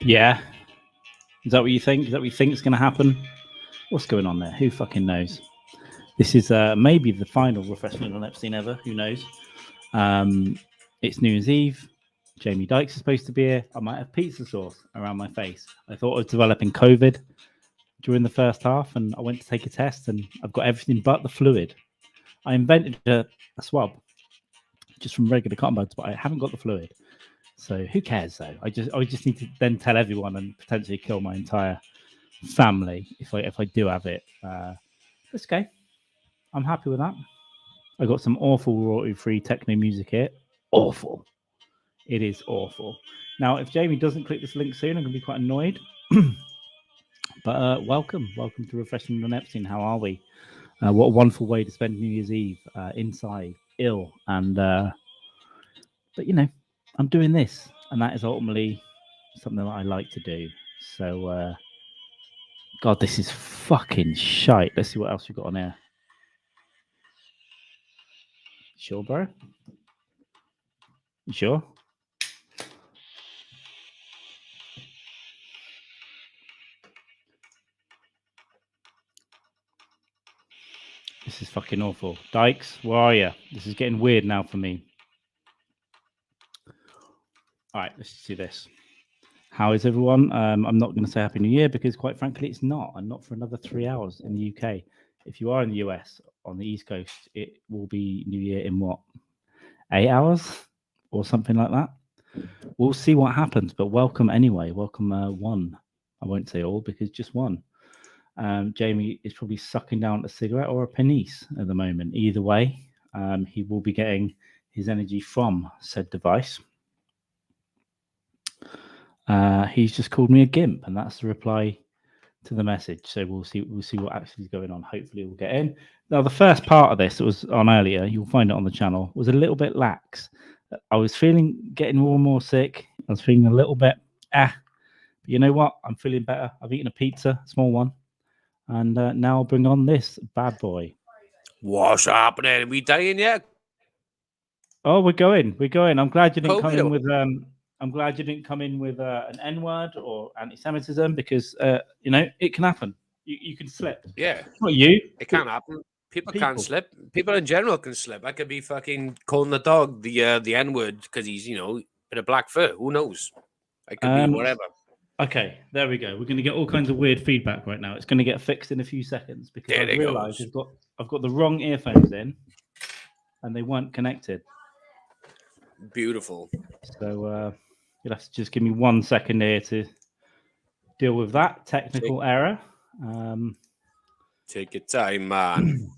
Yeah. Is that what you think? Is that what you think is going to happen? What's going on there? Who fucking knows? This is maybe the final refreshment on Epstein ever. Who knows? It's New Year's Eve. Jamie Dykes is supposed to be here. I might have pizza sauce around my face. I thought I was developing COVID during the first half, and I went to take a test, and I've got everything but the fluid. I invented a swab just from regular cotton buds, but I haven't got the fluid. So who cares though? I just need to then tell everyone and potentially kill my entire family if I do have it. That's okay. I'm happy with that. I got some awful royalty-free techno music here. Awful. It is awful. Now, if Jamie doesn't click this link soon, I'm going to be quite annoyed. But welcome to Refreshing Non-Epstein. How are we? What a wonderful way to spend New Year's Eve inside, ill, and but you know, I'm doing this, and that is ultimately something that I like to do. So, God, this is fucking shite. Let's see what else we got on here. Sure, bro? You sure? This is fucking awful. Dykes, where are you? This is getting weird now for me. All right, let's see this. How is everyone? I'm not going to say Happy New Year because, quite frankly, it's not. And not for another 3 hours in the UK. If you are in the US, on the East Coast, it will be New Year in what? 8 hours or something like that. We'll see what happens, but welcome anyway. Welcome one. I won't say all because just one. Jamie is probably sucking down a cigarette or a pennice at the moment. Either way, he will be getting his energy from said device. He's just called me a gimp, and that's the reply to the message. So we'll see what actually is going on. Hopefully we'll get in. Now, the first part of this that was on earlier, you'll find it on the channel, was a little bit lax. I was getting more and more sick. I was feeling a little bit but you know what? I'm feeling better. I've eaten a pizza, small one, and now I'll bring on this bad boy. What's happening? Are we dying yet? Oh, we're going. I'm glad you didn't come in with I'm glad you didn't come in with an N-word or anti-Semitism because you know it can happen. You can slip. Yeah, not you. It can happen. People can slip. People in general can slip. I could be fucking calling the dog the N-word because he's bit of black fur. Who knows? I could be whatever. Okay, there we go. We're going to get all kinds of weird feedback right now. It's going to get fixed in a few seconds because I realised I've got the wrong earphones in, and they weren't connected. Beautiful. So you'll have to just give me 1 second here to deal with that technical error. Take your time, man.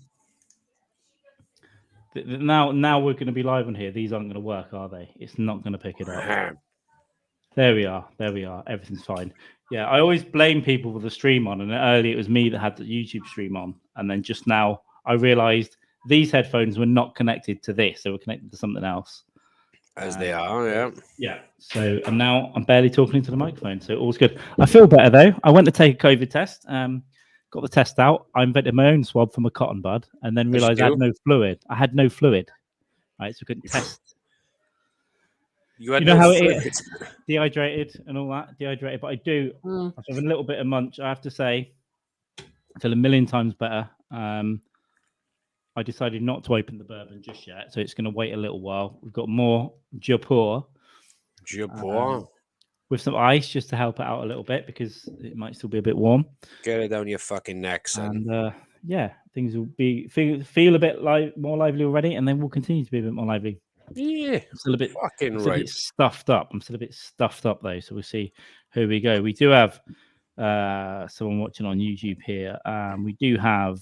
Now we're going to be live on here. These aren't going to work, are they? It's not going to pick it up. There we are. Everything's fine. Yeah, I always blame people for the stream on, and earlier it was me that had the YouTube stream on, and then just now I realised these headphones were not connected to this; they were connected to something else. As they are, yeah. Yeah. So, and now I'm barely talking into the microphone, so all's good. I feel better though. I went to take a COVID test. Got the test out. I invented my own swab from a cotton bud, and then realised I had no fluid. Right, so I couldn't test. You know how it is, dehydrated and all that. Dehydrated, but I do. I have a little bit of munch. I have to say, I feel a million times better. I decided not to open the bourbon just yet, so it's going to wait a little while. We've got more Japur with some ice just to help it out a little bit because it might still be a bit warm. Get it down your fucking neck, son. And yeah, things will feel a bit more lively already, and then we'll continue to be a bit more lively. Yeah, I'm still a bit fucking right. Bit stuffed up. I'm still a bit stuffed up though, so we'll see. Here we go. We do have someone watching on YouTube here. We do have.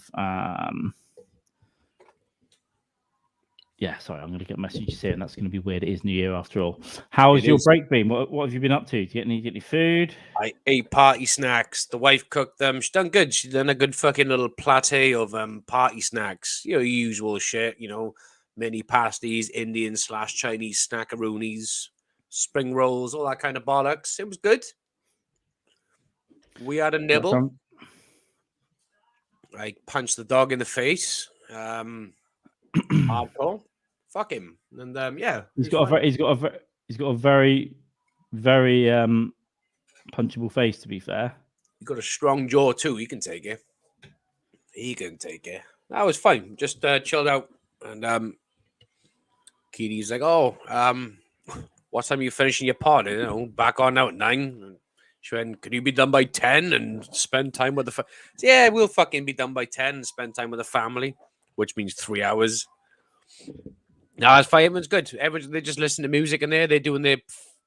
Yeah, sorry, I'm going to get messages here, and that's going to be weird. It is New Year after all. How's your break been? What have you been up to? Did you get any food? I ate party snacks. The wife cooked them. She's done good. She's done a good fucking little platte of party snacks. Usual shit. Mini pasties, Indian / Chinese snackaroonies, spring rolls, all that kind of bollocks. It was good. We had a nibble. I punched the dog in the face. Hardcore. Fuck him. And yeah, he's got a very, very punchable face, to be fair. He got a strong jaw too. He can take it. He can take it. That was fine. Just chilled out. And Kitty's like, "Oh, what time are you finishing your pod? You know, back on now at 9." And she went, "Can you be done by 10 and spend time with the yeah, we'll fucking be done by 10 and spend time with the family, which means 3 hours. No, it's fine. Everyone's good. They just listen to music in there. They're doing their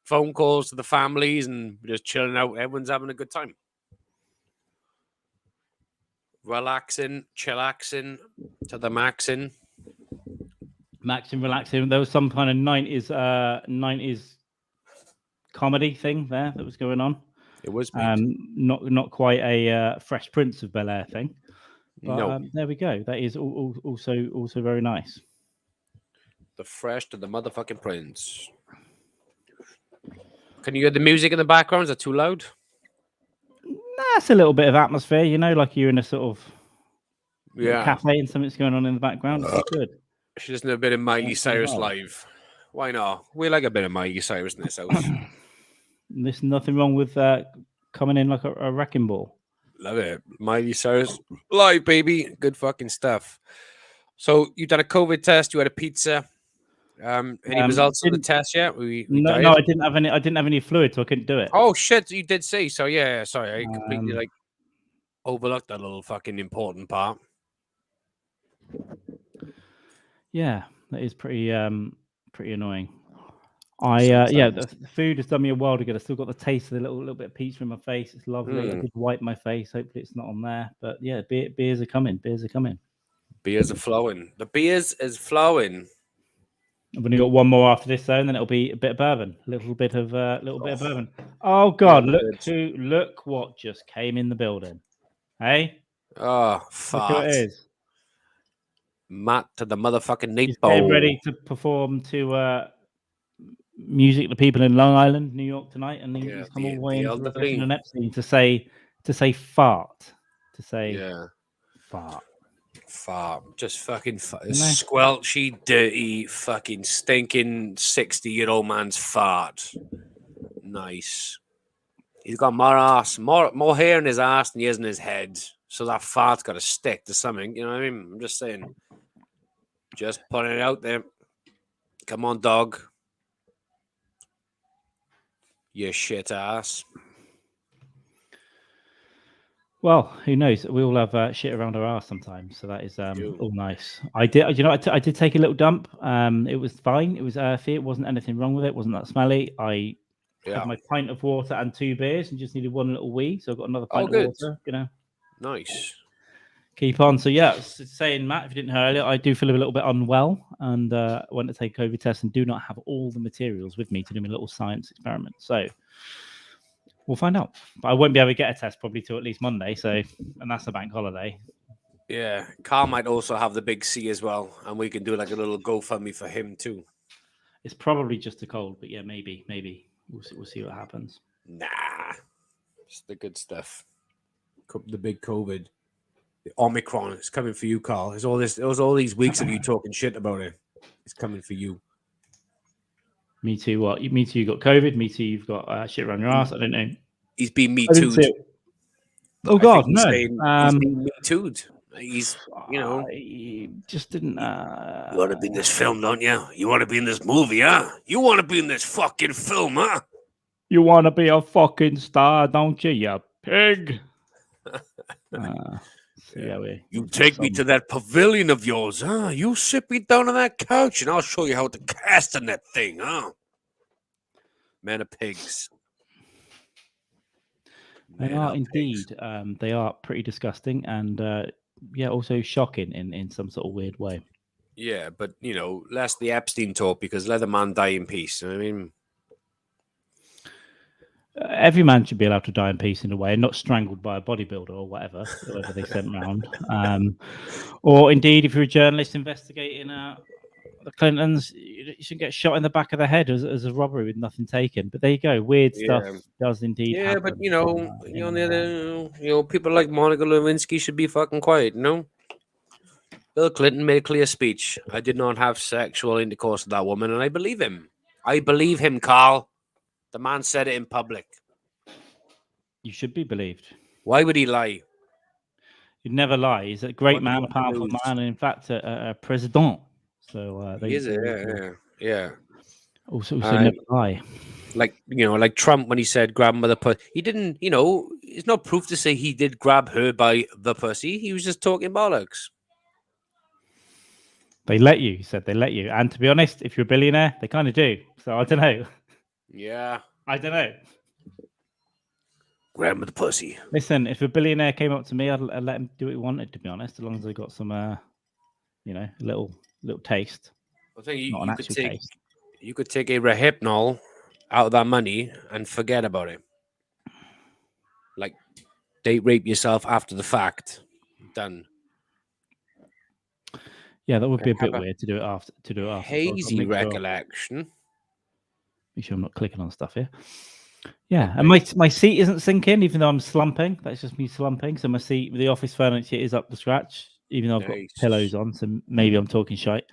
phone calls to the families and just chilling out. Everyone's having a good time. Relaxing, chillaxing to the maxing. Maxing, relaxing. There was some kind of 90s comedy thing there that was going on. It was not quite a Fresh Prince of Bel-Air thing. But, no. There we go. That is also very nice. The fresh to the motherfucking prince. Can you hear the music in the background? Is that too loud? That's a little bit of atmosphere, you know, like you're in a sort of Yeah cafe and something's going on in the background. It's good. She doesn't have a bit of Miley Cyrus live. Why not? We like a bit of Miley Cyrus in this house. There's nothing wrong with coming in like a wrecking ball. Love it. Miley Cyrus live, baby. Good fucking stuff. So you done a COVID test. You had a pizza. Any results of the test yet? No, I didn't have any. I didn't have any fluid, so I couldn't do it. Oh shit! You did say so. Yeah. Sorry, I completely overlooked that little fucking important part. Yeah, that is pretty annoying. The food has done me a while to get. I still got the taste of the little bit of pizza in my face. It's lovely. I did wipe my face. Hopefully, it's not on there. But yeah, beers are coming. Beers are coming. Beers are flowing. The beers is flowing. I've only got one more after this, though, and then it'll be a bit of bourbon. A little bit of bourbon. Oh God! Look what just came in the building. Hey. Oh, fuck. Look who it is. Matt to the motherfucking Nate He's getting ready to perform to music to people in Long Island, New York tonight, and he's come all the way into Refreshing on Epstein to say fart. To say fart. Just fucking squelchy, dirty, fucking stinking 60-year-old man's fart. Nice. He's got more hair in his ass than he has in his head. So that fart's got to stick to something. You know what I mean? I'm just saying. Just putting it out there. Come on, dog. You shit ass. Well, who knows? We all have shit around our ass sometimes, so that is all nice. I did take a little dump. It was fine. It was earthy. It wasn't anything wrong with it. It wasn't that smelly. I had my pint of water and 2 beers, and just needed one little wee. So I got another pint of water. You know, nice. Keep on. So yeah, saying Matt, if you didn't hear earlier, I do feel a little bit unwell, and went to take a COVID test, and do not have all the materials with me to do my little science experiment. So we'll find out. But I won't be able to get a test probably till at least Monday. So, and that's a bank holiday. Yeah, Carl might also have the big C as well, and we can do like a little GoFundMe for him too. It's probably just a cold, but yeah, maybe we'll see what happens. Nah, it's the good stuff. The big COVID. The Omicron is coming for you, Carl. There's all these weeks of you talking shit about it. It's coming for you. Me too. What? Me too. You got COVID. Me too. You've got shit around your ass. I don't know. He's been me too. Oh God, no. He's been me too. He's, he just didn't. You want to be in this film, don't you? You want to be in this movie, huh? You want to be in this fucking film, huh? You want to be a fucking star, don't you? You pig. You take me to that pavilion of yours, huh? You sit me down on that couch and I'll show you how to cast in that thing, huh? Man of pigs. They are indeed. They are pretty disgusting and also shocking in some sort of weird way. Yeah, but less the Epstein talk, because let the man die in peace. I mean, every man should be allowed to die in peace in a way, and not strangled by a bodybuilder or whatever they sent around. Or indeed, if you're a journalist investigating the Clintons, you shouldn't get shot in the back of the head as a robbery with nothing taken. But there you go, weird stuff does indeed happen. But people like Monica Lewinsky should be fucking quiet. Bill Clinton made a clear speech. I did not have sexual intercourse with that woman, and I believe him. I believe him, Carl. The man said it in public. You should be believed. Why would he lie? He'd never lie. He's a great What do you man, a want to powerful lose? man, and in fact, a president. So He is yeah. also Uh, never lie. like Trump when he said grandmother pussy. He didn't, it's not proof to say he did grab her by the pussy. He was just talking bollocks. They let you. He said they let you. And to be honest, if you're a billionaire, they kind of do. So I don't know. Yeah. I don't know. Grandmother pussy. Listen, if a billionaire came up to me, I'd let him do what he wanted. To be honest, as long as they got some, a little taste. I think Not an actual taste. You could take a Rehypnol out of that money and forget about it. Like date rape yourself after the fact. Done. Yeah, that would be a bit weird to do it after. Hazy recollection. Make sure I'm not clicking on stuff here. Yeah, and my seat isn't sinking, even though I'm slumping. That's just me slumping. So my seat, the office furniture is up to scratch, even though I've got pillows on. So maybe I'm talking shite.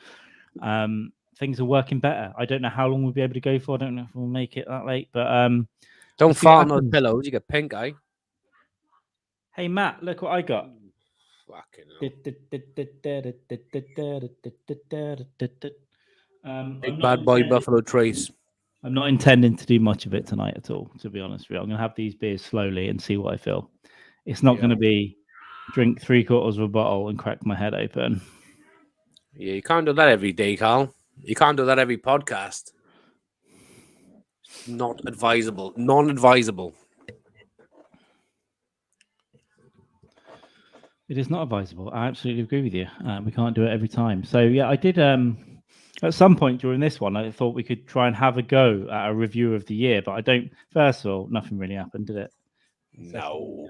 Things are working better. I don't know how long we'll be able to go for. I don't know if we'll make it that late, but don't fart on those pillows. You get pink eye. Hey Matt, look what I got. Fucking big bad boy Buffalo Trace. I'm not intending to do much of it tonight at all, to be honest with you. I'm going to have these beers slowly and see what I feel. It's not going to be drink 3/4 of a bottle and crack my head open. Yeah, you can't do that every day, Carl. You can't do that every podcast. It's not advisable. Non-advisable. It is not advisable. I absolutely agree with you. We can't do it every time. So, yeah, I did... at some point during this one, I thought we could try and have a go at a review of the year, but I don't... First of all, nothing really happened, did it? No.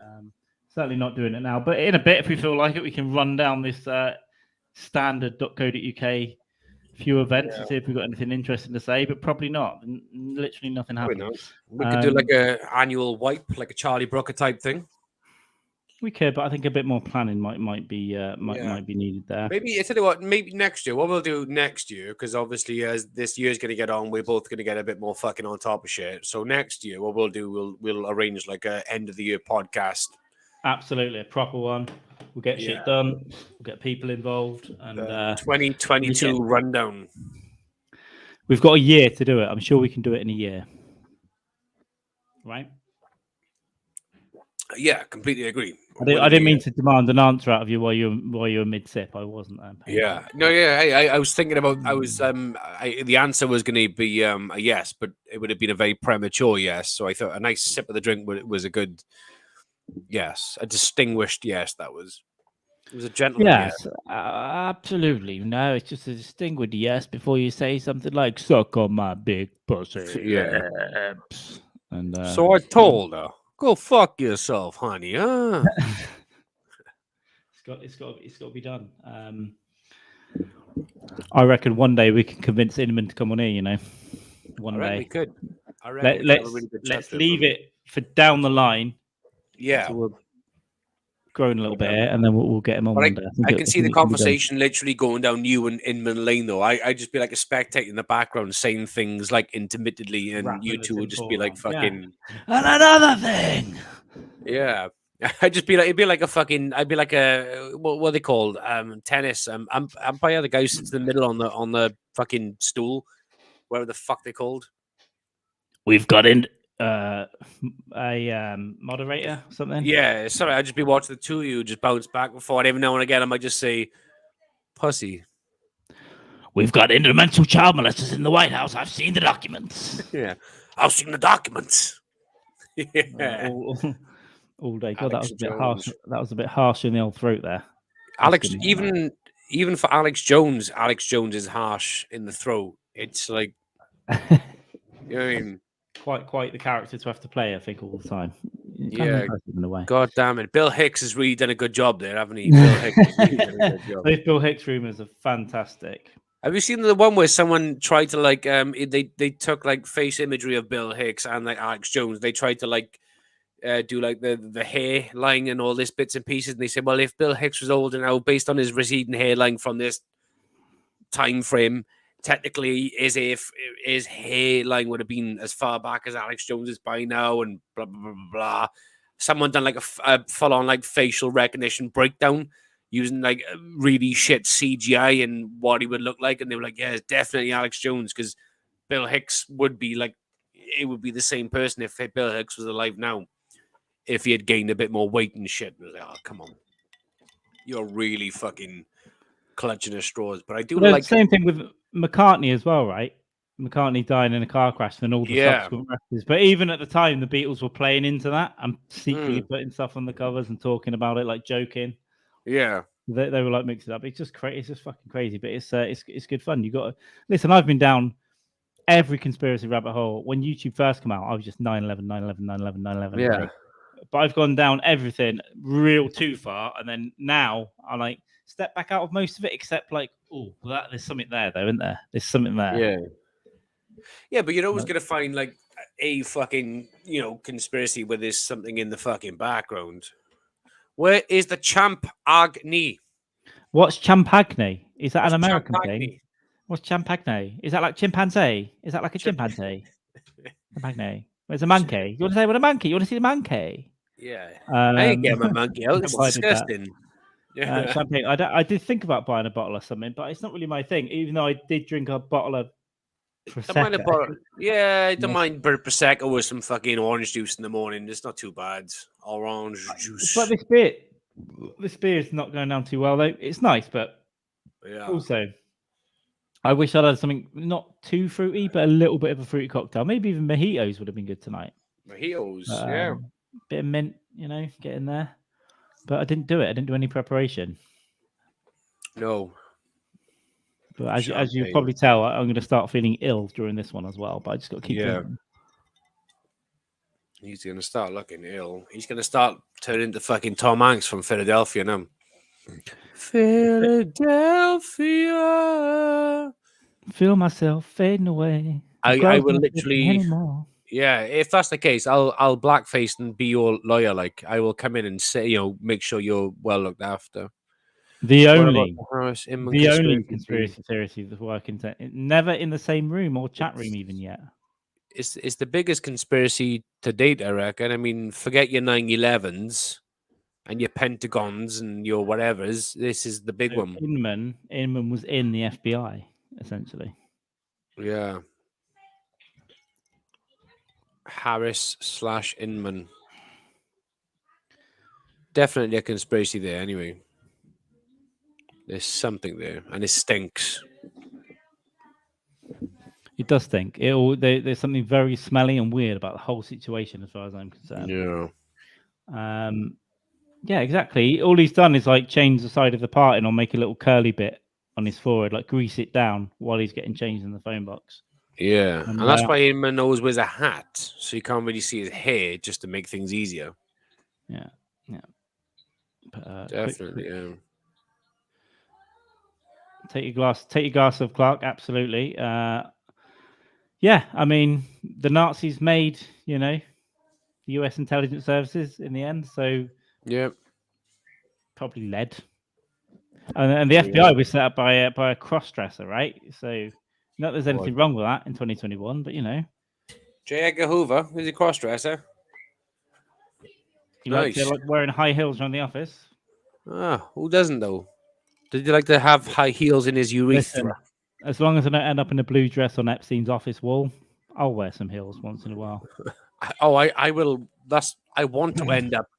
Certainly not doing it now. But in a bit, if we feel like it, we can run down this standard.co.uk few events and see if we've got anything interesting to say, but probably not. Literally nothing happened. We could do like an annual wipe, like a Charlie Brooker type thing. We could, but I think a bit more planning might be needed there. Maybe I tell you what, maybe next year. What we'll do next year, because obviously as this year's going to get on, we're both going to get a bit more fucking on top of shit. So next year, what we'll do, we'll arrange like a end of the year podcast. Absolutely, a proper one. We'll get shit done. We'll get people involved, and 2022 rundown. We've got a year to do it. I'm sure we can do it in a year, right? Yeah, completely agree. I didn't mean to demand an answer out of you while you were mid sip. I wasn't. I was thinking about. The answer was going to be a yes, but it would have been a very premature yes. So I thought a nice sip of the drink was a good yes, a distinguished yes. It was a gentleman. Yes, absolutely. No, it's just a distinguished yes before you say something like "suck on my big pussy." Yeah. And so I told her, "Go fuck yourself, honey." Huh? It's got to be done. I reckon one day we can convince Inman to come on here. You know, one day we could. Let's leave it for down the line. Yeah, so we're growing a little bit, and then we'll get him on one day. I can see the conversation literally going down you and Inman Lane, though. I'd just be like a spectator in the background saying things like intermittently, and you two would just be like fucking. And another thing. Yeah. I'd just be like, I'd be like a, what are they called? Tennis. Umpire, the guy who sits in the middle on the fucking stool, whatever the fuck they're called. We've got in a moderator, something. Yeah, sorry, I'd just be watching the two of you just bounce back and forth. Every now and again, I might just say, pussy. We've got interdimensional child molesters in the White House. I've seen the documents. Yeah, I've seen the documents. Yeah. All day. God, that was a bit harsh. That was a bit harsh in the old throat there. Alex, even for Alex Jones is harsh in the throat. It's like, you know what I mean? Quite the character to have to play, I think, all the time. Yeah, in a way. God damn it. Bill Hicks has really done a good job there, haven't he? Bill Hicks has really done a good job. Those Bill Hicks rumors are fantastic. Have you seen the one where someone tried to like they took like face imagery of Bill Hicks and like Alex Jones? They tried to like do like the hairline and all this bits and pieces, and they said, well, if Bill Hicks was older now, based on his receding hairline from this time frame, technically his hairline would have been as far back as Alex Jones's by now, and blah blah blah blah blah. someone done like a full on like facial recognition breakdown using like really shit CGI and what he would look like, and they were like, yeah, it's definitely Alex Jones, because Bill Hicks would be like, it would be the same person if Bill Hicks was alive now, if he had gained a bit more weight and shit. Like, oh, come on, you're really fucking clutching at straws. But I do like the same thing with McCartney as well, right? McCartney dying in a car crash and all the subsequent records. But even at the time, the Beatles were playing into that and secretly putting stuff on the covers and talking about it, like joking. Yeah. They were like mixing it up. It's just crazy. It's just fucking crazy. But it's good fun. You got to listen. I've been down every conspiracy rabbit hole. When YouTube first came out, I was just 9/11, 9/11, 9/11, 9/11. Yeah. Right? But I've gone down everything real too far, and then now I like step back out of most of it, except like, oh, well, there's something there though, isn't there? There's something there. Yeah. Yeah, but you're always gonna find like a fucking conspiracy where there's something in the fucking background. Where is the Champagne? What's Champagne? Is that an American thing? What's Champagne? Is that like chimpanzee? Is that like a chimpanzee? Champagne. Where's a monkey? You want to say what a monkey? You want to see the monkey? Yeah. I ain't getting my monkey out. It's disgusting. Champagne. I did think about buying a bottle or something, but it's not really my thing. Even though I did drink a bottle of Prosecco. I don't mind Prosecco with some fucking orange juice in the morning. It's not too bad. Orange juice. But this beer is not going down too well though. It's nice, but also I wish I'd had something not too fruity, but a little bit of a fruity cocktail. Maybe even mojitos would have been good tonight. Mojitos, bit of mint, get in there. But I didn't do it. I didn't do any preparation. No. But as you probably tell, I'm going to start feeling ill during this one as well. But I just got to keep drinking. He's going to start looking ill. He's going to start turning into fucking Tom Hanks from Philadelphia now. Philadelphia. Feel myself fading away. I will literally anymore. Yeah, if that's the case, I'll blackface and be your lawyer. Like, I will come in and say, make sure you're well looked after. The only conspiracy theory that's working, never in the same room or chat room even yet. It's the biggest conspiracy to date, I reckon. I mean, forget your 9/11s and your Pentagons and your whatevers. This is the big one. Inman was in the FBI, essentially. Yeah. Harris/Inman. Definitely a conspiracy there, anyway. There's something there, and it stinks. It does stink. There's something very smelly and weird about the whole situation, as far as I'm concerned. Yeah. Yeah, exactly. All he's done is like change the side of the parting or make a little curly bit on his forehead, like grease it down while he's getting changed in the phone box. Yeah, and that's why Inman always wears a hat, so you can't really see his hair, just to make things easier. Yeah. But, definitely. Take your glass of Clark. Absolutely. Yeah, I mean, the Nazis made, the U.S. intelligence services in the end, so probably led. And the FBI was set up by a cross-dresser, right? So not there's anything wrong with that in 2021, but J. Edgar Hoover is a cross-dresser. You like wearing high heels around the office? Who doesn't though? Did you like to have high heels in his urethra? Listen, as long as I don't end up in a blue dress on Epstein's office wall, I'll wear some heels once in a while. I will. I want to end up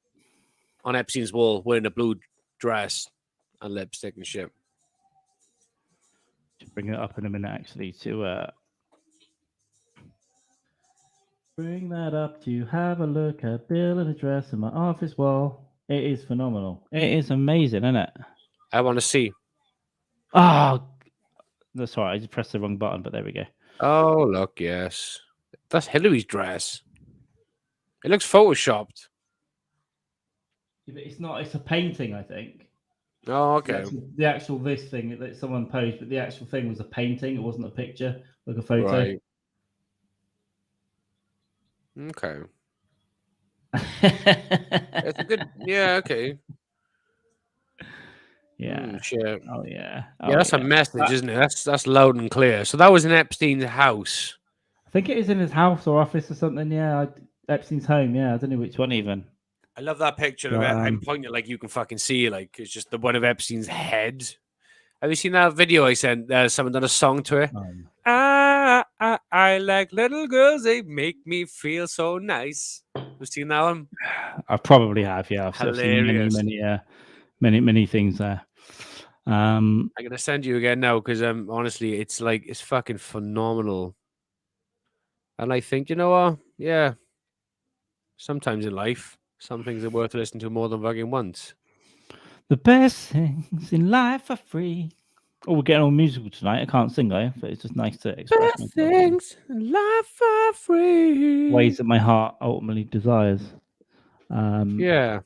on Epstein's wall wearing a blue dress and lipstick and shit. Bring it up in a minute, actually, to bring that up to have a look at Bill in a dress on my office wall. It is phenomenal. It is amazing, isn't it? I want to see. Oh, that's right. I just pressed the wrong button, but there we go. Oh, look, yes. That's Hillary's dress. It looks photoshopped. Yeah, but it's not. It's a painting, I think. Oh, okay. The actual this thing that someone posed, but the actual thing was a painting. It wasn't a picture, like a photo. Right. Okay. It's a good. Yeah. Okay. Yeah. Shit. Oh yeah. Yeah, that's a message, isn't it? That's loud and clear. So that was in Epstein's house. I think it is in his house or office or something. Yeah, Epstein's home. Yeah, I don't know which one even. I love that picture of it. I'm pointing like you can fucking see, like it's just the one of Epstein's head. Have you seen that video I sent? Someone done a song to it. I like little girls. They make me feel so nice. You've seen that one? I probably have. Yeah, I've seen many things there. I'm gonna send you again now because honestly, it's fucking phenomenal. And I think, you know what? Yeah. Sometimes in life, some things are worth listening to more than fucking once. The best things in life are free. Oh, we're getting all musical tonight. I can't sing though, but it's just nice to express Best things in life are free. ways that my heart ultimately desires. Yeah.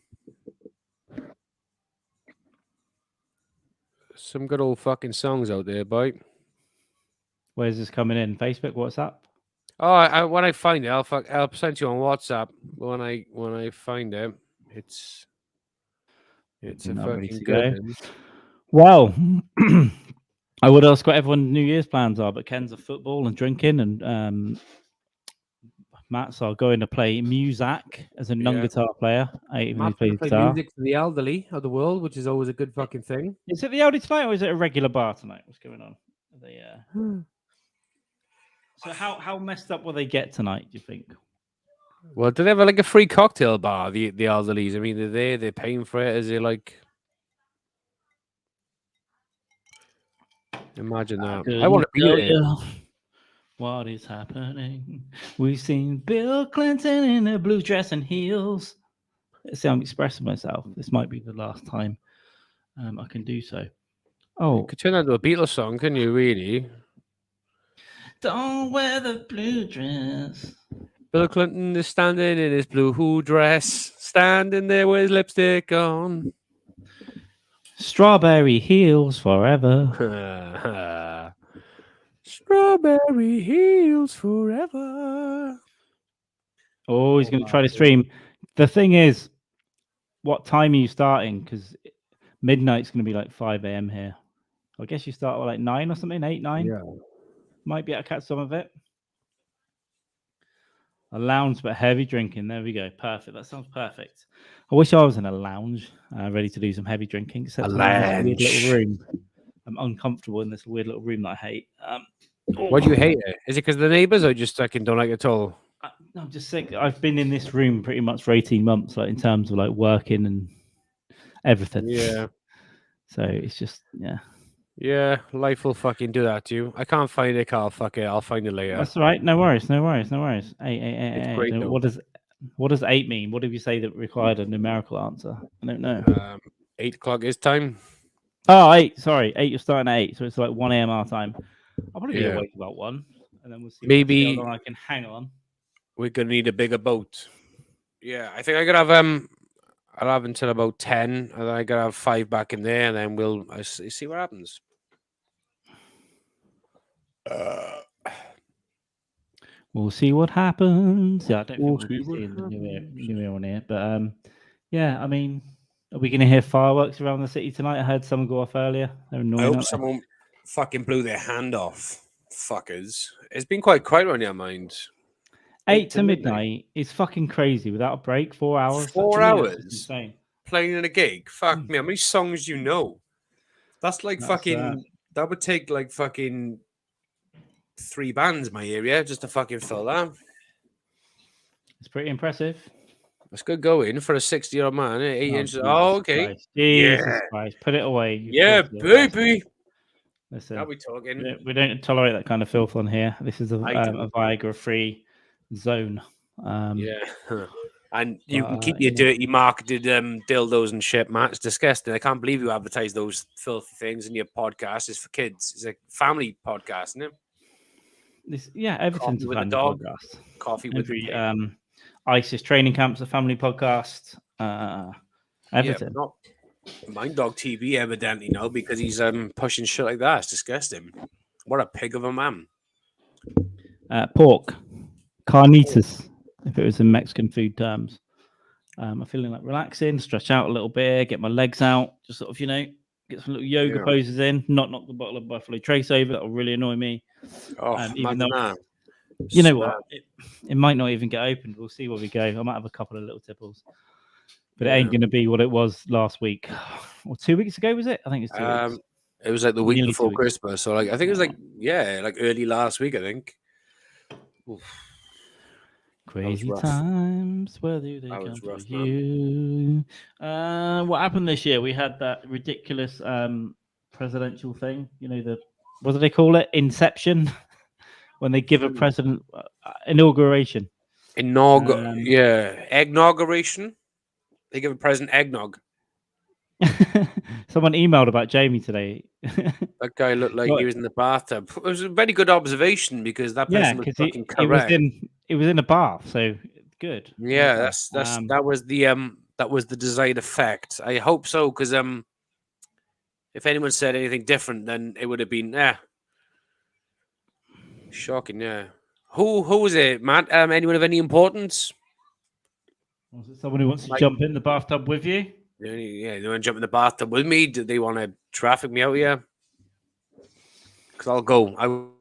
Some good old fucking songs out there, boy. Where's this coming in? Facebook, WhatsApp? Oh, when I find it, I'll send you on WhatsApp. When I find it, it's a fucking good one. Well, I would ask what everyone's New Year's plans are, but Ken's at football and drinking, and Matt's are going to play music as a non-guitar player. Even though he plays guitar. Music for the elderly of the world, which is always a good fucking thing. Is it the elderly tonight, or is it a regular bar tonight? What's going on? So how messed up will they get tonight, do you think? Well, do they have like a free cocktail bar, the elderlies? I mean, they're paying for it. Is it like... Imagine that. I want to be there. What is happening? We've seen Bill Clinton in a blue dress and heels. Let's see, I'm expressing myself. This might be the last time I can do so. Oh, you could turn that into a Beatles song, couldn't you, really? Don't wear the blue dress. Bill Clinton is standing in his blue dress, standing there with his lipstick on. Strawberry heels forever. Strawberry heels forever. Oh, he's going to try to stream. The thing is, what time are you starting? Because midnight's going to be like 5 a.m. here. I guess you start at like 9 or something, 8, 9. Yeah. Might be able to catch some of it. A lounge, but heavy drinking. There we go. Perfect. That sounds perfect. I wish I was in a lounge, ready to do some heavy drinking. Except I'm in this weird little room. I'm uncomfortable in this weird little room that I hate. Why do you hate it? Is it because of the neighbours, or just fucking don't like it at all? I'm just sick. I've been in this room pretty much for 18 months, like in terms of like working and everything. Yeah. So it's just, yeah. Yeah, life will fucking do that to you. I can't find it, Carl. Fuck it. I'll find it later. That's all right. No worries. Eight. It's great, what does 8 mean? What did you say that required a numerical answer? I don't know. 8 o'clock is time. Oh, 8. Sorry. 8, you're starting at 8. So it's like 1 a.m. our time. I'll probably be awake about 1. And then we'll see maybe how long I can hang on. We're going to need a bigger boat. Yeah, I think I could have... I'll have until about 10, and then I gotta have 5 back in there, and then we'll see what happens. We'll see what happens. Yeah, I don't think we'll be seeing the new year on here, but yeah, I mean, are we going to hear fireworks around the city tonight? I heard some go off earlier. They're annoying. I hope someone fucking blew their hand off. Fuckers. It's been quite quiet on your mind. 8 to midnight is fucking crazy without a break. 4 hours. 4 hours. Insane. Playing in a gig. Fuck me. How many songs do you know? That's like fucking. That would take like fucking 3 bands in my area just to fucking fill that. It's pretty impressive. That's good going for a 60-year-old man. 8 inches. Oh, okay. Christ. Jesus Christ. Put it away. Yeah, baby. Listen, how we talking? We don't tolerate that kind of filth on here. This is a Viagra-free zone. Yeah. And you can keep your dirty marketed dildos and shit, Matt. It's disgusting. I can't believe you advertise those filthy things in your podcast. It's for kids. It's a family podcast, isn't it? Everything's a family podcast. Coffee with the pig. ISIS training camp's a family podcast. Everything. Not Mind Dog TV, evidently, no, because he's pushing shit like that. It's disgusting. What a pig of a man. Pork. Carnitas. If it was in Mexican food terms. I'm feeling like relaxing, stretch out a little bit, get my legs out, just sort of, get some little yoga poses in, not knock the bottle of Buffalo Trace over. That'll really annoy me. Even though, you know what, it might not even get opened. We'll see where we go. I might have a couple of little tipples. But it ain't going to be what it was last week. Or 2 weeks ago, was it? I think it's 2 weeks. It was like the week Nearly 2 before weeks. Christmas. So like I think it was like like early last week, I think. Oof. Crazy rough. times, where do they That come was rough, for you? What happened this year? We had that ridiculous presidential thing. You know, what do they call it? Inception. When they give a president inauguration. Inauguration. They give a president eggnog. Someone emailed about Jamie today. That guy looked like he was in the bathtub. It was a very good observation because that person was fucking correct. It was in a bath, so good. Yeah, that was the desired effect. I hope so, because if anyone said anything different, then it would have been shocking. Yeah, who was it, Matt? Anyone of any importance? Was it someone who wants to jump in the bathtub with you? Yeah, they want to jump in the bathtub with me. Do they want to traffic me out here? Because I'll go.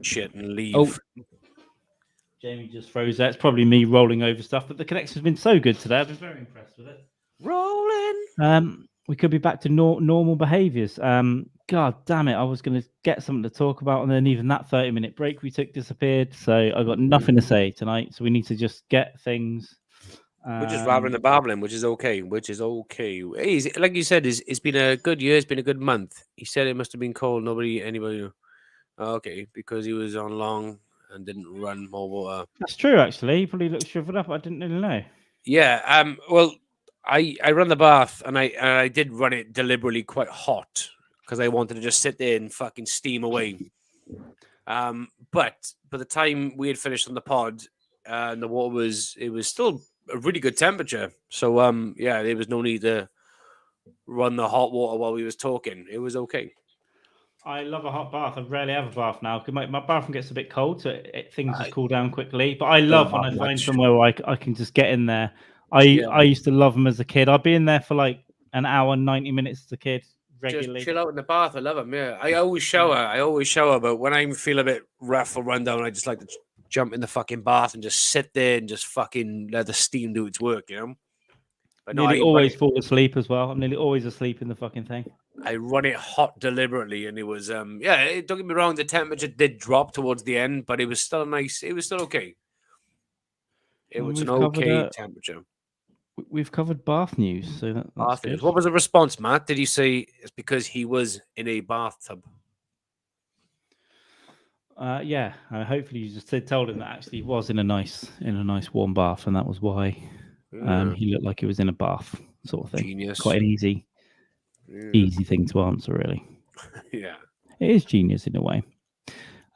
Shit and leave. Oh, Jamie just froze out. It's probably me rolling over stuff, but the connection's been so good today. I've been very impressed with it. Rolling. We could be back to normal behaviors. God damn it! I was going to get something to talk about, and then even that 30-minute break we took disappeared. So I got nothing to say tonight. So we need to just get things. We're just rattling and babbling, which is okay. Hey, like you said, it's been a good year. It's been a good month. He said it must have been cold. Anybody knew. Okay, because he was on long and didn't run more water. That's true, actually. He probably looked shriveled up. I didn't really know. Yeah. Well, I run the bath and I did run it deliberately quite hot because I wanted to just sit there and fucking steam away. But by the time we had finished on the pod, and the water was still a really good temperature. So there was no need to run the hot water while we was talking. It was okay. I love a hot bath. I rarely have a bath now because my bathroom gets a bit cold, so things just cool down quickly. But I love when I find somewhere where I can just get in there. I used to love them as a kid. I'd be in there for like an hour, 90 minutes as a kid regularly. Just chill out in the bath. I love them. Yeah, I always shower. But when I feel a bit rough or run down, I just like to jump in the fucking bath and just sit there and just fucking let the steam do its work. You know. But nearly always fall asleep as well. I'm nearly always asleep in the fucking thing. I run it hot deliberately, and it was don't get me wrong, the temperature did drop towards the end, but it was still nice. It was still okay. It was an okay temperature. We've covered bath news, so that's good. What was the response, Matt? Did he say it's because he was in a bathtub? Yeah. Hopefully, you just told him that actually he was in a nice warm bath, and that was why he looked like he was in a bath, sort of thing. Genius. Quite an easy thing to answer, really. Yeah, it is genius in a way.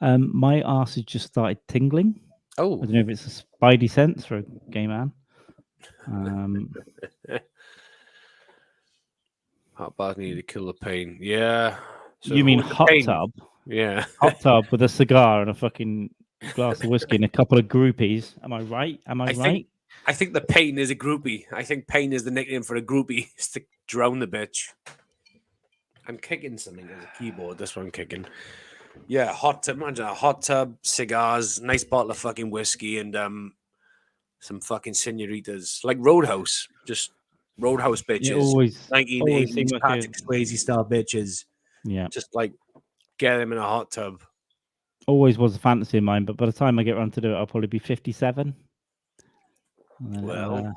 My arse has just started tingling. Oh, I don't know if it's a spidey sense for a gay man. Hot bath needed to kill the pain. Yeah. So you mean hot tub? Yeah. Hot tub with a cigar and a fucking glass of whiskey and a couple of groupies. Am I right? I think the pain is a groupie. I think pain is the nickname for a groupie. Is to drown the bitch. I'm kicking something as a keyboard. That's what I'm kicking. Yeah, hot tub. Imagine a hot tub, cigars, nice bottle of fucking whiskey, and some fucking senoritas. Like Roadhouse. Just Roadhouse bitches. 1980s Patrick Swayze style bitches. Yeah. Just like get them in a hot tub. Always was a fantasy of mine, but by the time I get around to do it, I'll probably be 57. Well,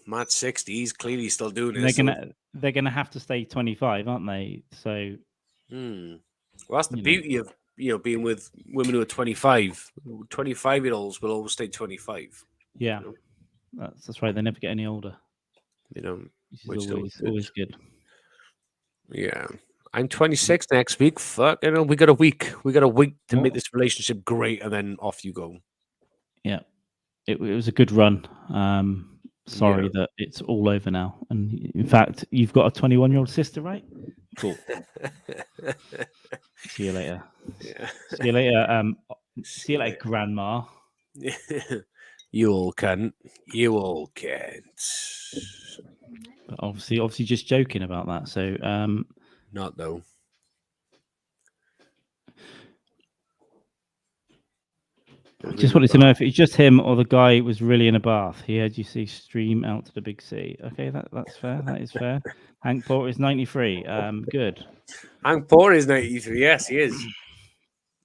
Matt's 60. He's clearly still doing it. They're gonna have to stay 25, aren't they? So, well, that's the beauty of being with women who are 25. 25-year-olds will always stay 25. Yeah, that's right. They never get any older. Which is always good. Yeah, I'm 26 next week. Fuck, we got a week. We got a week to make this relationship great, and then off you go. Yeah. It was a good run. Sorry that it's all over now. And in fact, you've got a 21-year-old sister, right? Cool. See you later. Yeah. See you later. See you later, Grandma. You all can't. Obviously, just joking about that. So, not though. Just wanted to know if it's just him or the guy was really in a bath. He had you see stream out to the big sea. Okay, that's fair. That is fair. Hank Porter is 93. Good. Hank Porter is 93. Yes, he is.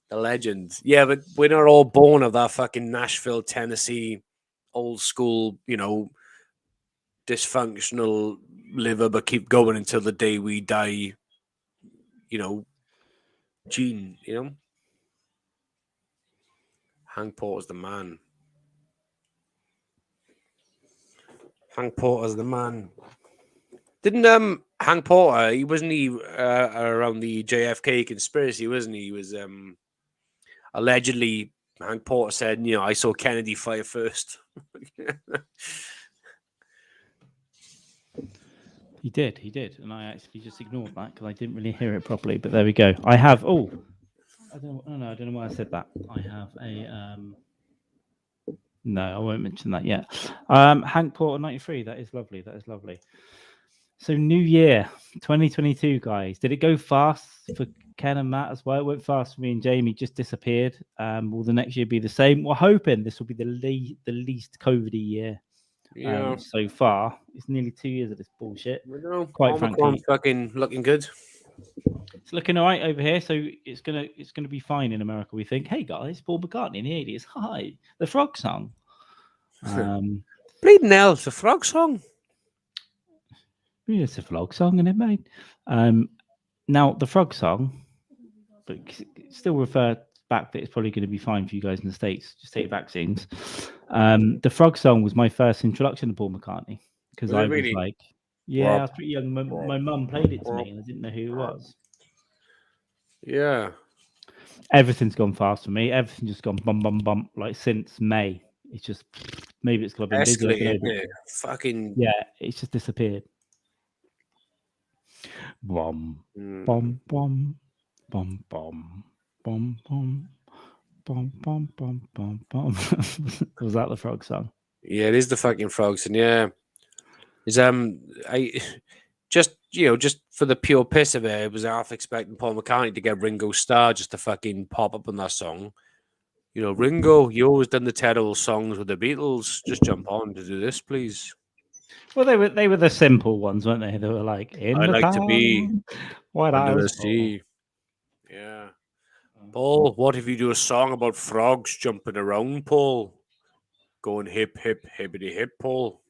The legend. Yeah, but we're not all born of that fucking Nashville, Tennessee, old school, dysfunctional liver, but keep going until the day we die, gene, Hank Porter's the man. Hank Porter's the man. Didn't Hank Porter, he wasn't around the JFK conspiracy, wasn't he? He was allegedly, Hank Porter said, I saw Kennedy fire first. He did, and I actually just ignored that because I didn't really hear it properly. But there we go. I have. Oh, I don't know why I said that. I have a. No, I won't mention that yet. Hank Porter 93. That is lovely. So New Year 2022, guys. Did it go fast for Ken and Matt as well? It went fast for me and Jamie. Just disappeared. Will the next year be the same? We're hoping this will be the least COVID-y year. So far, it's nearly 2 years of this bullshit. Quite frankly, fucking looking good. It's looking all right over here, so it's gonna be fine in America. We think, hey guys, Paul McCartney in the 80s. Hi, the Frog song. Bleeding hell, it's a Frog song. Yeah, it's a Frog song, isn't it, mate? Now the Frog song, but still refer back that it's probably going to be fine for you guys in the States. Just take vaccines. The Frog song was my first introduction to Paul McCartney because I was like, I was pretty young. My mum played it to me and I didn't know who it was. Yeah. Everything's gone fast for me. Everything's just gone bum bum bum. Like since May, it's just maybe it's club busy. Fucking it's just disappeared. Bum bum bum bum bum bum bum bum bum bum bum bum. Was that the Frog song? Yeah, it is the fucking Frog song. Yeah, is I just for the pure piss of it, I was half expecting Paul McCartney to get Ringo Starr just to fucking pop up on that song. Ringo, you always done the terrible songs with the Beatles. Just jump on to do this, please. Well, they were the simple ones, weren't they? They were like I'd like to be under the sea. Yeah. Paul, what if you do a song about frogs jumping around, Paul? Going hip, hip, hippity hip, Paul.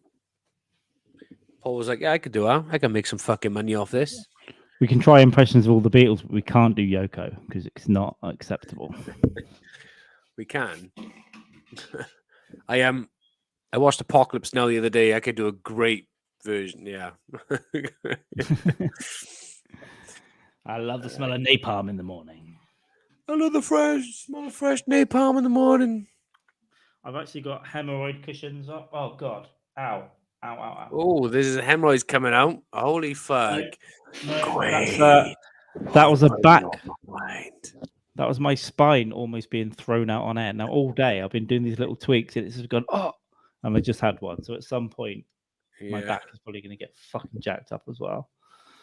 Paul was like, yeah, I could do that. I can make some fucking money off this. We can try impressions of all the Beatles, but we can't do Yoko because it's not acceptable. We can. I watched Apocalypse Now the other day. I could do a great version, yeah. I love the smell of napalm in the morning. I love the smell of fresh napalm in the morning. I've actually got hemorrhoid cushions up. Oh, God. Ow. Ow, ow, ow. Oh, there's a hemorrhoids coming out. Holy fuck. No, that was a back. That was my spine almost being thrown out on air. Now, all day I've been doing these little tweaks and it's just gone, and I just had one. So at some point, my back is probably going to get fucking jacked up as well.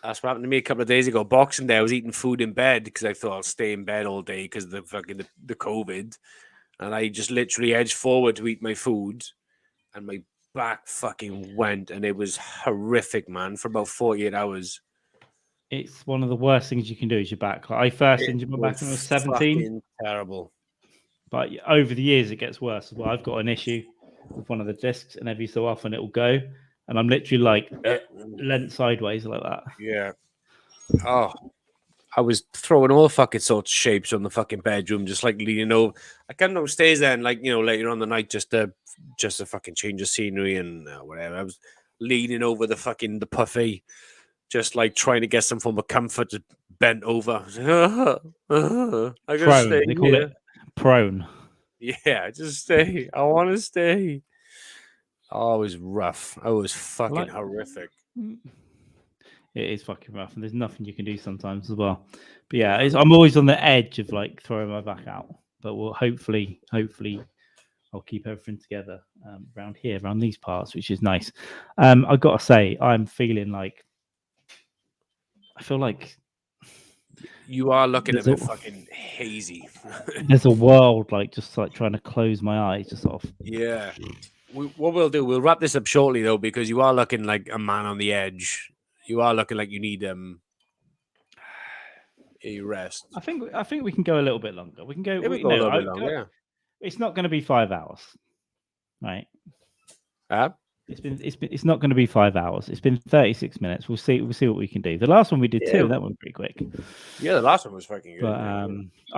That's what happened to me a couple of days ago. Boxing Day, I was eating food in bed because I thought I'll stay in bed all day because of the fucking the COVID. And I just literally edged forward to eat my food and my back fucking went and it was horrific, man, for about 48 hours. It's one of the worst things you can do is your back. Like I first injured my back when I was 17. Terrible. But over the years, it gets worse. Well, I've got an issue with one of the discs, and every so often it will go, and I'm literally like leant sideways like that. Yeah. Oh, I was throwing all fucking sorts of shapes on the fucking bedroom, just like leaning over. I came downstairs then, like later on the night, just to fucking change the scenery and whatever. I was leaning over the puffy. Just like trying to get some form of comfort, just bent over. I gotta prone. stay. They call it prone. Yeah, just stay. I want to stay. Oh, it was rough. It was fucking horrific. It is fucking rough, and there's nothing you can do sometimes as well. But yeah, I'm always on the edge of like throwing my back out. But we'll hopefully, I'll keep everything together around here, around these parts, which is nice. I've got to say, I'm feeling like. I feel like You are looking a There's a- bit fucking hazy. There's a world like just like trying to close my eyes, just sort of. Yeah. What we'll do, we'll wrap this up shortly though, because you are looking like a man on the edge. You are looking like you need a rest. I think we can go a little bit longer. We can go. It will go a little bit longer. It's not going to be 5 hours, right? Yeah. It's not going to be 5 hours. It's been 36 minutes. We'll see what we can do. The last one we did too. That went pretty quick. Yeah, the last one was fucking good. But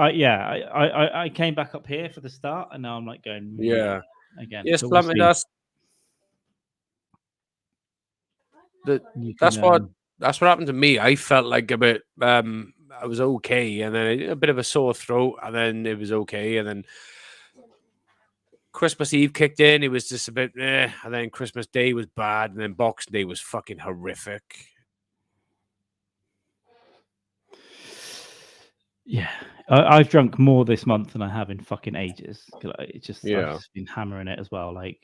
I came back up here for the start, and now I'm like going yeah again. Yes, So Plummet, that's what happened to me. I felt like a bit I was okay, and then a bit of a sore throat, and then it was okay, and then Christmas Eve kicked in. It was just a bit, and then Christmas Day was bad, and then Boxing Day was fucking horrific. Yeah, I've drunk more this month than I have in fucking ages. It's just I've just been hammering it as well. Like,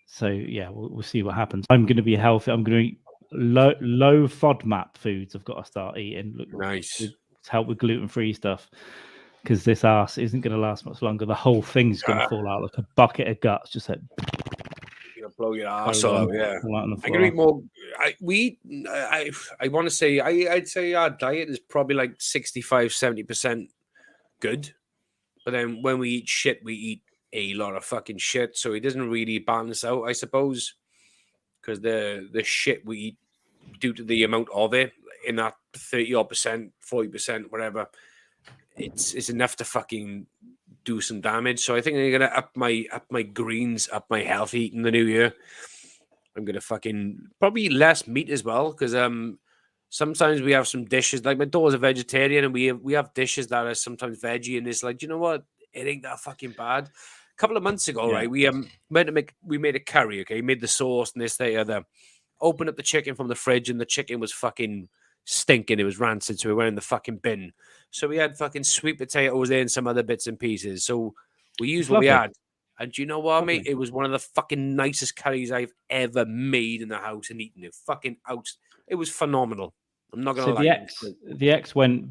so yeah, we'll see what happens. I'm going to be healthy. I'm going to eat low FODMAP foods. I've got to start eating. Nice. To help with gluten-free stuff, because this ass isn't going to last much longer. The whole thing's going to fall out like a bucket of guts. Just like you're gonna blow your ass out. Yeah, I'm gonna eat more. I want to say I'd say our diet is probably like 65-70% good, but then when we eat shit, we eat a lot of fucking shit, so it doesn't really balance out, I suppose, because the shit we eat, due to the amount of it in that 30% 40%, whatever, it's enough to fucking do some damage. So I think I'm gonna up my greens, up my health eating the new year. I'm gonna fucking probably eat less meat as well, because sometimes we have some dishes, like my daughter's a vegetarian, and we have dishes that are sometimes veggie, and it's like, you know what, it ain't that fucking bad. A couple of months ago, right, we made a curry, okay, made the sauce and this, that, other. Opened up the chicken from the fridge, and the chicken was fucking stinking. It was rancid, so we went in the fucking bin. So we had fucking sweet potatoes there and some other bits and pieces. So we used what we had. And do you know what, mate? It was one of the fucking nicest curries I've ever made in the house and eaten it. Fucking out. It was phenomenal. I'm not gonna lie. The ex went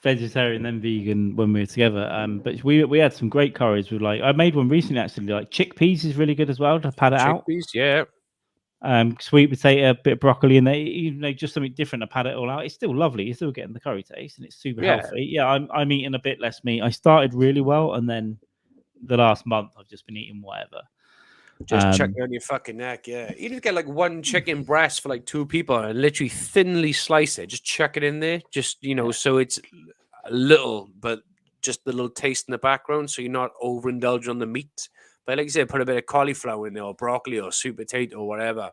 vegetarian then vegan when we were together. But we had some great curries. With I made one recently actually. Like chickpeas is really good as well to pad it out. Chickpeas, yeah. Sweet potato, a bit of broccoli, and they just something different to pad it all out. It's still lovely. You're still getting the curry taste, and it's super healthy. Yeah, I'm eating a bit less meat. I started really well, and then the last month I've just been eating whatever. Just chucking on your fucking neck. Yeah, you just get like one chicken breast for like 2 people, and literally thinly slice it. Just chuck it in there. Just so it's a little, but just the little taste in the background, so you're not overindulging on the meat. But like you said, put a bit of cauliflower in there, or broccoli, or sweet potato, or whatever.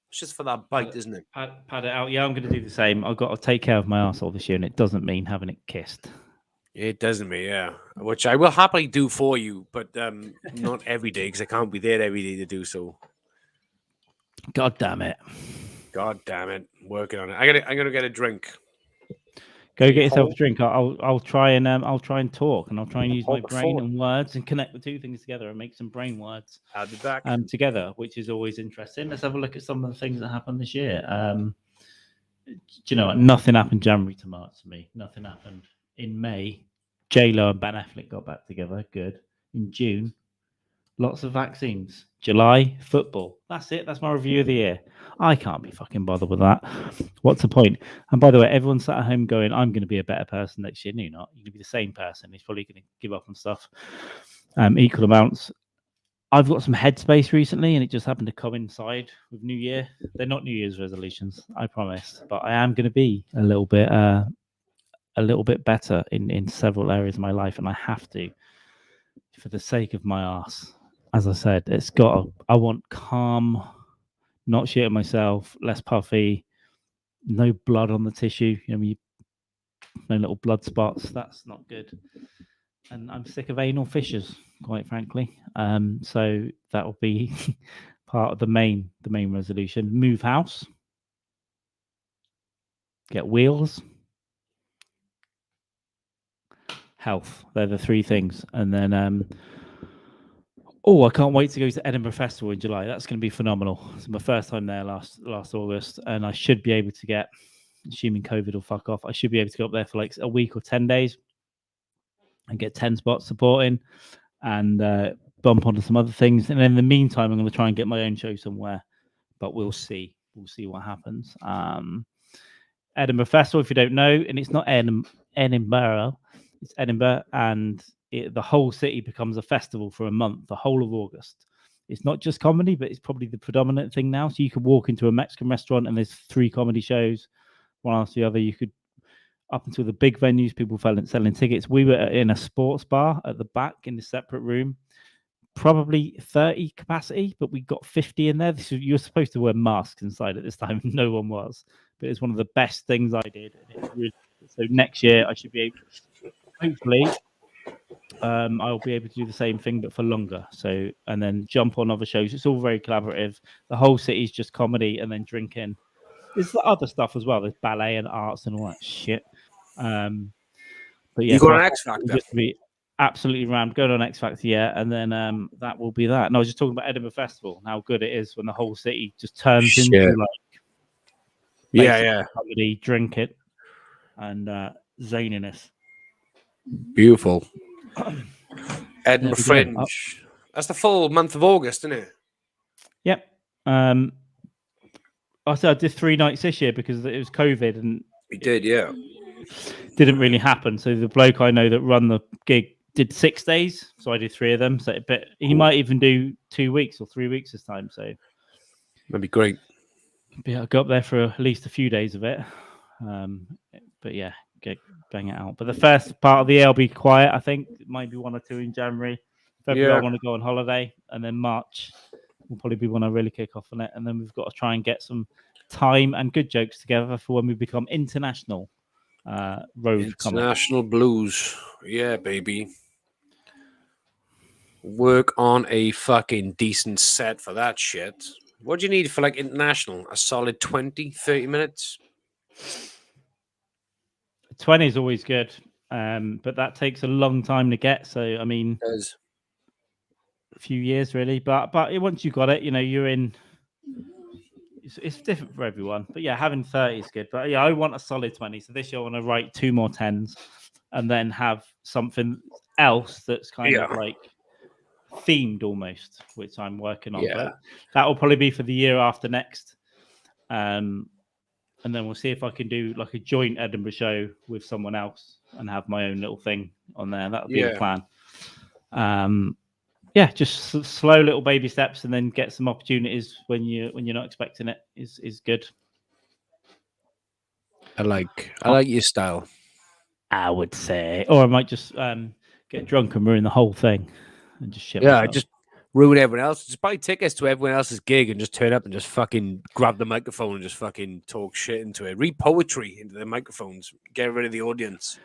It's just for that bite, isn't it? Pad it out. Yeah, I'm going to do the same. I've got to take care of my arsehole this year, and it doesn't mean having it kissed. It doesn't mean, yeah. Which I will happily do for you, but not every day, because I can't be there every day to do so. God damn it! God damn it! Working on it. I'm gonna get a drink. Go get yourself a drink. I'll try and talk, and I'll try and use my brain and words and connect the two things together and make some brain words. I'll be back. Together, which is always interesting. Let's have a look at some of the things that happened this year. Do you know what? Nothing happened January to March to me. Nothing happened in May. J-Lo and Ben Affleck got back together. Good. In June, lots of vaccines. July, football. That's it. That's my review of the year. I can't be fucking bothered with that. What's the point? And by the way, everyone's sat at home going, I'm going to be a better person next year. No, you're not. You're going to be the same person. He's probably going to give up on stuff. Equal amounts. I've got some headspace recently, and it just happened to coincide with New Year. They're not New Year's resolutions, I promise. But I am going to be a little bit better in several areas of my life, and I have to, for the sake of my ass. As I said, I want calm, not shitting myself, less puffy, no blood on the tissue. No little blood spots. That's not good. And I'm sick of anal fissures, quite frankly. So that will be part of the main resolution. Move house. Get wheels. Health. They're the 3 things. And then I can't wait to go to Edinburgh Festival in July. That's going to be phenomenal. It's my first time there last August, and I should be able to get assuming COVID will fuck off, I should be able to go up there for like a week or 10 days and get 10 spots supporting and bump onto some other things. And in the meantime, I'm going to try and get my own show somewhere, but we'll see. We'll see what happens. Edinburgh Festival, if you don't know, and it's not Edinburgh, it's Edinburgh, and the whole city becomes a festival for a month, the whole of August. It's not just comedy, but it's probably the predominant thing now. So you could walk into a Mexican restaurant and there's 3 comedy shows, one after the other. You could, up until the big venues, people selling tickets. We were in a sports bar at the back in a separate room, probably 30 capacity, but we got 50 in there. You're supposed to wear masks inside at this time. No one was, but it's one of the best things I did. And it's really, so next year I should be able, hopefully, I'll be able to do the same thing, but for longer. So, and then jump on other shows. It's all very collaborative. The whole city's just comedy and then drinking. There's other stuff as well. There's ballet and arts and all that shit. But yeah, you got an X Factor. Just to be absolutely rammed. Going on X Factor, yeah, and then that will be that. And I was just talking about Edinburgh Festival and how good it is when the whole city just turns into like comedy, drink it, and zaniness. Beautiful. Edinburgh Fringe. That's the full month of August, isn't it? Yep. I said I did 3 nights this year because it was COVID and we did, yeah. Didn't really happen. So the bloke I know that run the gig did 6 days, so I did 3 of them. So, but he might even do 2 weeks or 3 weeks this time. So that'd be great. Yeah, I'll go up there for at least a few days of it. But yeah, bang it out. But the first part of the year will be quiet. I think maybe 1 or 2 in January. February I want to go on holiday, and then March will probably be when I really kick off on it. And then we've got to try and get some time and good jokes together for when we become international road international blues. Yeah, baby. Work on a fucking decent set for that shit. What do you need for like international? A solid 20, 30 minutes? 20 is always good, but that takes a long time to get. So, I mean, it does. A few years really, but once you got it, you know, you're in. It's different for everyone, but yeah, having 30 is good. But yeah, I want a solid 20. So this year I want to write 2 more 10s, and then have something else that's kind of like themed almost, which I'm working on. But that will probably be for the year after next. And then we'll see if I can do like a joint Edinburgh show with someone else and have my own little thing on there. That would be the plan. Yeah, just slow little baby steps, and then get some opportunities when you're not expecting it is good. I like your style. I would say, or I might just get drunk and ruin the whole thing and just shit. Yeah, just ruin everyone else. Just buy tickets to everyone else's gig and just turn up and just fucking grab the microphone and just fucking talk shit into it. Read poetry into the microphones. Get rid of the audience.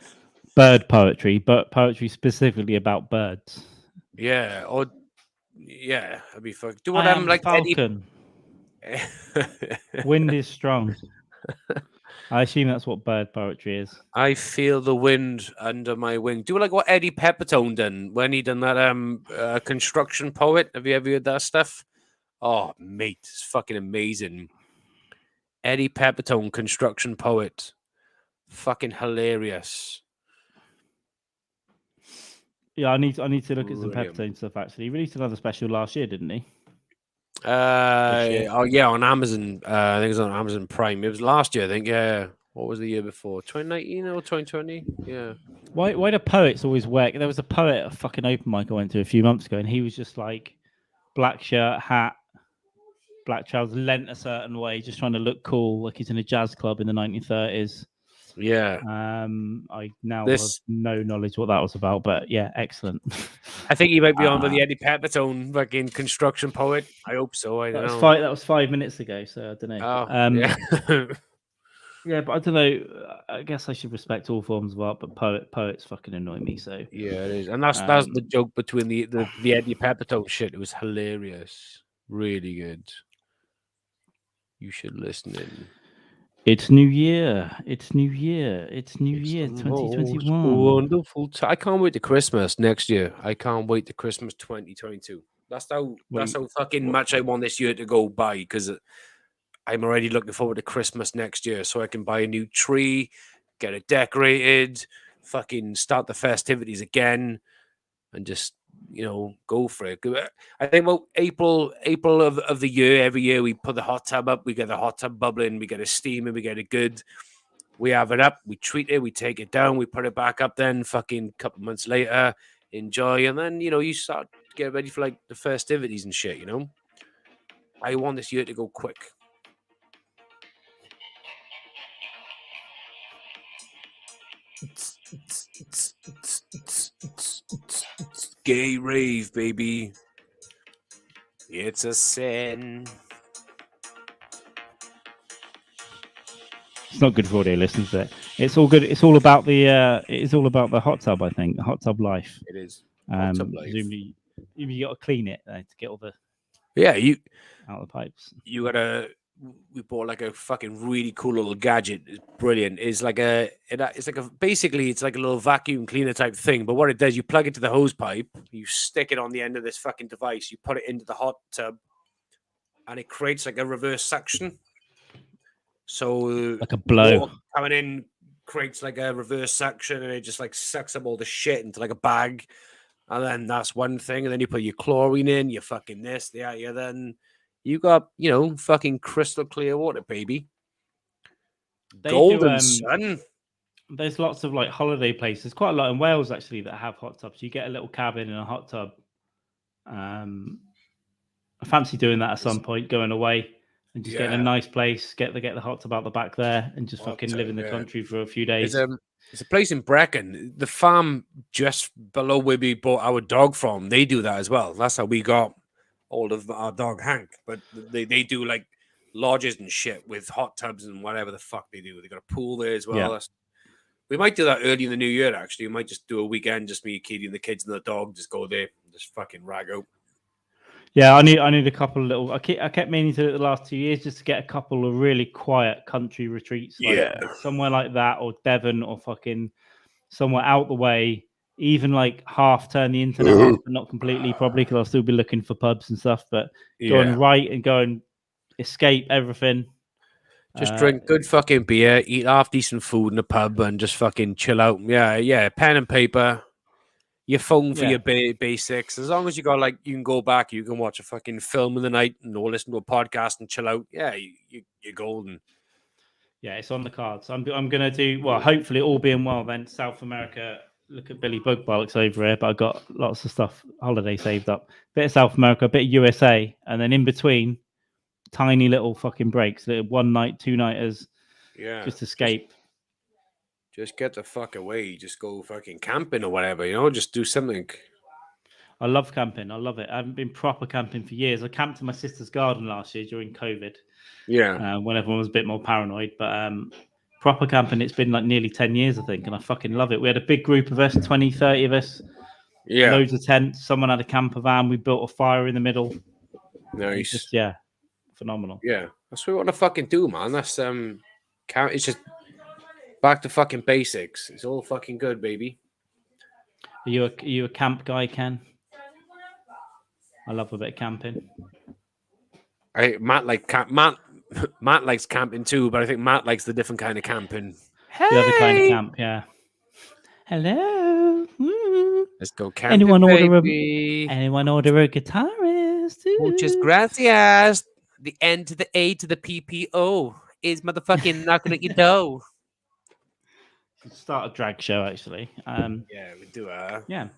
Bird poetry, but poetry specifically about birds. Yeah, or that'd be fuck. Do what I'm like falcon. Wind is strong. I assume that's what bird poetry is. I feel the wind under my wing. Do like what Eddie Pepitone done when he done that construction poet. Have you ever heard that stuff? Oh, mate, it's fucking amazing. Eddie Pepitone, construction poet. Fucking hilarious. Yeah, I need to look at some Pepitone stuff. Actually, he released another special last year, didn't he? Oh yeah, on Amazon. I think it was on Amazon Prime. It was last year, I think. Yeah. What was the year before? 2019 or 2020? Yeah. Why do poets always work? There was a poet at a fucking open mic I went to a few months ago, and he was just like black shirt, hat, black trousers, lent a certain way, just trying to look cool, like he's in a jazz club in the 1930s. Yeah. I now have no knowledge what that was about, but yeah, excellent. I think he might be on with the Eddie Pepitone fucking construction poet. I hope so. I don't know. That was 5 minutes ago, so I don't know. Oh, yeah. Yeah, but I don't know. I guess I should respect all forms of art, but poets fucking annoy me. So yeah, it is, and that's the joke between the Eddie Pepitone shit. It was hilarious, really good. You should listen in. It's New Year. It's New Year. It's New Year 2021. Wonderful. I can't wait to Christmas next year. I can't wait to Christmas 2022. That's how fucking much I want this year to go by, because I'm already looking forward to Christmas next year so I can buy a new tree, get it decorated, fucking start the festivities again, and just go for it. I think about April of the year, every year we put the hot tub up, we get the hot tub bubbling, we get it steaming, we get it good. We have it up, we treat it, we take it down, we put it back up. Then fucking couple months later, enjoy, and then you start to get ready for like the festivities and shit. I want this year to go quick. Gay rave, baby. It's a sin. It's not good for audio listeners. It's all good. It's all about the. It is all about the hot tub. I think the hot tub life. It is. Hot tub life. Presumably, you got to clean it to get all the. Yeah, you out of the pipes. You gotta. We bought like a fucking really cool little gadget. It's brilliant. It's like a basically it's like a little vacuum cleaner type thing. But what it does, you plug it to the hose pipe, you stick it on the end of this fucking device, you put it into the hot tub, and it creates like a reverse suction. So like a blow coming in creates like a reverse suction, and it just like sucks up all the shit into like a bag. And then that's one thing. And then you put your chlorine in, your fucking this, the yeah, then. You got, fucking crystal clear water, baby. Golden sun. There's lots of like holiday places, quite a lot in Wales actually, that have hot tubs. You get a little cabin in a hot tub. I fancy doing that at some point, going away and just getting a nice place, get the hot tub out the back there, and just fucking live in the country for a few days. There's a place in Brecon, the farm just below where we bought our dog from. They do that as well. That's how we got all of our dog Hank, but they do like lodges and shit with hot tubs and whatever the fuck they do. They got a pool there as well. Yeah. We might do that early in the new year. Actually, we might just do a weekend, just me, Katie, and the kids and the dog. Just go there, and just fucking rag out. Yeah, I need a couple of little. I kept meaning to do it the last 2 years, just to get a couple of really quiet country retreats. Like somewhere like that, or Devon, or fucking somewhere out the way. Even like half turn the internet off, but not completely, probably, because I'll still be looking for pubs and stuff. But go and write and go and escape everything. Just drink good fucking beer, eat half decent food in a pub, and just fucking chill out. Yeah. Pen and paper, your phone for your basics. As long as you got you can go back, you can watch a fucking film in the night, and or listen to a podcast and chill out. Yeah, you're golden. Yeah, it's on the cards. I'm gonna do hopefully all being well. Then South America. Look at Billy Bugbollocks over here, but I've got lots of stuff, holiday saved up. Bit of South America, a bit of USA, and then in between, tiny little fucking breaks. 1 night, 2 nighters. Yeah. Just escape. Just get the fuck away. Just go fucking camping or whatever, just do something. I love camping. I love it. I haven't been proper camping for years. I camped in my sister's garden last year during COVID. Yeah. When everyone was a bit more paranoid, but proper camping, it's been like nearly 10 years, I think, and I fucking love it. We had a big group of us, 20, 30 of us. Yeah. Loads of tents. Someone had a camper van. We built a fire in the middle. Nice. Just, phenomenal. Yeah. That's what we want to fucking do, man. That's it's just back to fucking basics. It's all fucking good, baby. Are you a camp guy, Ken? I love a bit of camping. Matt likes camping too, but I think Matt likes the different kind of camping. Hey! The other kind of camp, yeah. Hello. Let's go camping, anyone order a guitarist? Muchas gracias. The N to the A to the PPO is motherfucking knocking at your door. Start a drag show, actually. Yeah, we do. Yeah.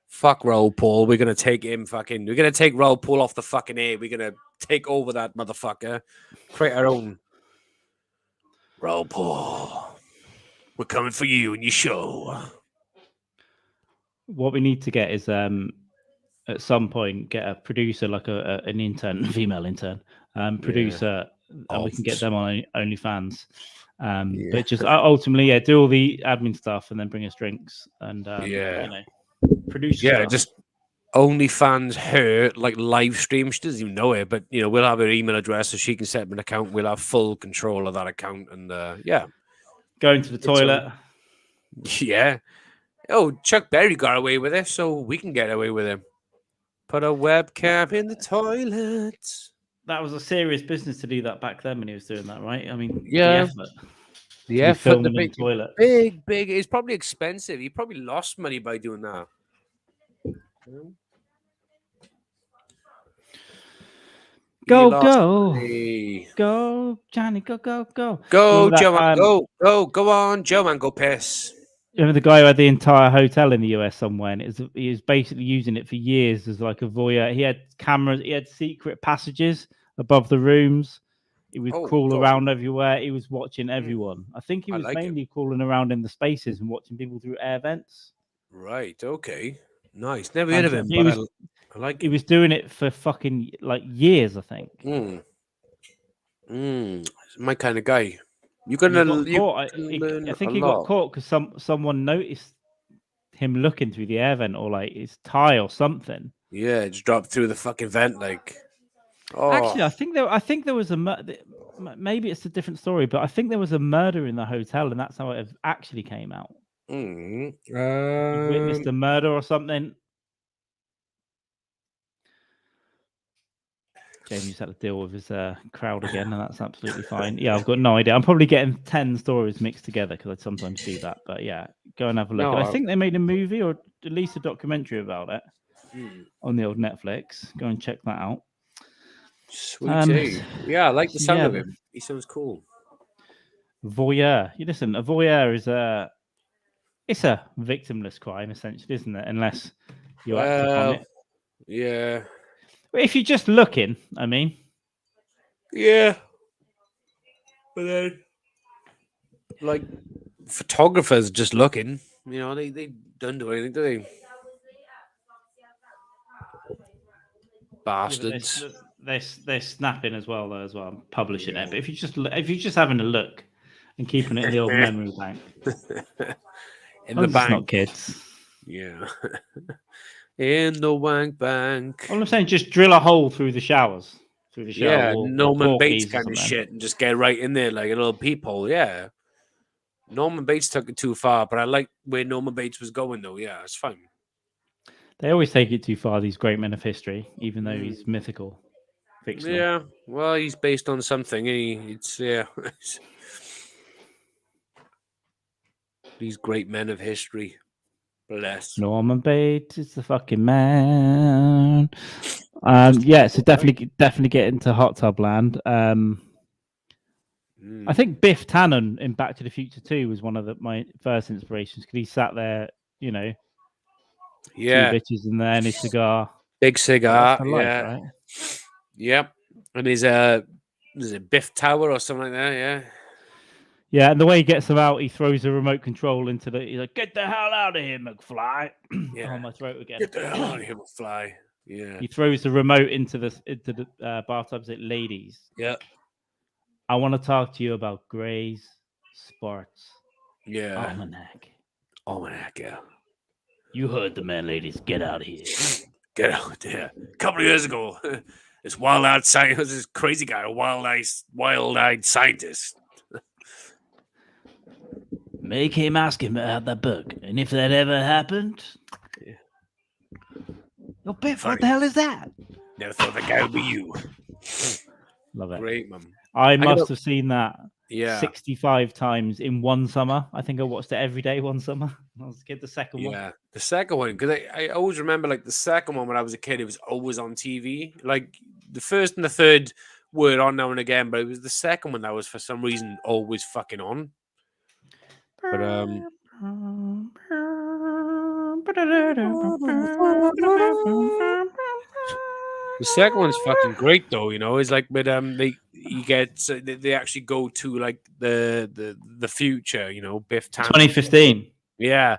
Fuck Raul Paul. We're gonna take him fucking. We're gonna take Raul Paul off the fucking air. We're gonna take over that motherfucker. Create our own. Raul Paul. We're coming for you and your show. What we need to get is at some point get a producer, like an intern, female intern, producer, and we can get them on OnlyFans. But just ultimately, do all the admin stuff and then bring us drinks and produce. Yeah, just OnlyFans her like live stream. She doesn't even know it, but we'll have her email address so she can set up an account. We'll have full control of that account, and going to the toilet. Yeah. Oh, Chuck Berry got away with it, so we can get away with it. Put a webcam in the toilet. that was a serious business to do that back then when he was doing that, right? I mean, Yeah. the effort. The To be effort, the filming in big, toilets. big. It's probably expensive. He probably lost money by doing that. Go, Money. go, Johnny, go. Go, Remember that Joe, man. Go on, Joe, man. Go piss. Remember the guy who had the entire hotel in the US somewhere, and he was basically using it for years as like a voyeur. He had cameras, he had secret passages above the rooms. He would crawl around everywhere. He was watching everyone. I think he was mainly crawling around in the spaces and watching people through air vents. Right. Okay. Nice. Never heard of him, but I like he him. was doing it for fucking like years, I think. My kind of guy. I think he got caught because someone noticed him looking through the air vent or like his tie or something. Yeah, it just dropped through the fucking vent like. Oh. Actually, I think there was maybe it's a different story, but I think there was a murder in the hotel, and that's how it actually came out. He witnessed a murder or something. Jamie's had to deal with his crowd again, and that's absolutely fine. Yeah, I've got no idea. I'm probably getting 10 stories mixed together because I sometimes do that. But yeah, go and have a look. And I think they made a movie or at least a documentary about it on the old Netflix. Go and check that out. Sweet. Yeah, I like the sound of him. He sounds cool. Voyeur. You listen, a voyeur is it's a victimless crime, essentially, isn't it? Unless you act upon it. Yeah. But if you're just looking, I mean. Yeah. But then, like, photographers just looking, you know, they don't do anything, do they? Bastards. Yeah, they're snapping as well, publishing it. But if you're just having a look and keeping it in the old memory bank, in the bank, not kids. Yeah, in the wank bank. All I'm saying, just drill a hole through the showers, Yeah, Norman Bates kind of shit, and just get right in there like a little peephole. Yeah, Norman Bates took it too far, but I like where Norman Bates was going, though. Yeah, it's fine. They always take it too far, these great men of history, even though he's mythical, fictional. Yeah, well, he's based on something. It's these great men of history. Bless. Norman Bates is the fucking man. Yeah, so definitely get into Hot Tub Land. I think Biff Tannen in Back to the Future 2 was one of my first inspirations because he sat there, you know, two bitches in there and his cigar. Big cigar, life, right? Yep. And is it Biff Tower or something like that? Yeah. Yeah, and the way he gets them out, he throws a remote control into he's like, "Get the hell out of here, McFly!" Yeah. Oh, my throat again. Get the hell out of here, McFly. Yeah. He throws the remote into the bathtub. Said, "Ladies, yeah, I want to talk to you about Gray's Sports Almanac. Yeah. You heard the man, ladies. Get out of here. Get out there. A couple of years ago, this wild-eyed scientist, this crazy guy, a wild-eyed scientist. Make him ask him about that book. And if that ever happened... Oh, Biff, what the hell is that? Never thought that guy would be you. Love it. Great, man. I must have seen that 65 times in one summer. I think I watched it every day one summer. I was a kid, the second one. Yeah, the second one. Because I always remember, like, the second one when I was a kid, it was always on TV. Like, the first and the third were on now and again, but it was the second one that was, for some reason, always fucking on. But, the second one's fucking great, though. You know, it's like, but they actually go to like the future. You know, Biff Tannen. 2015. Yeah.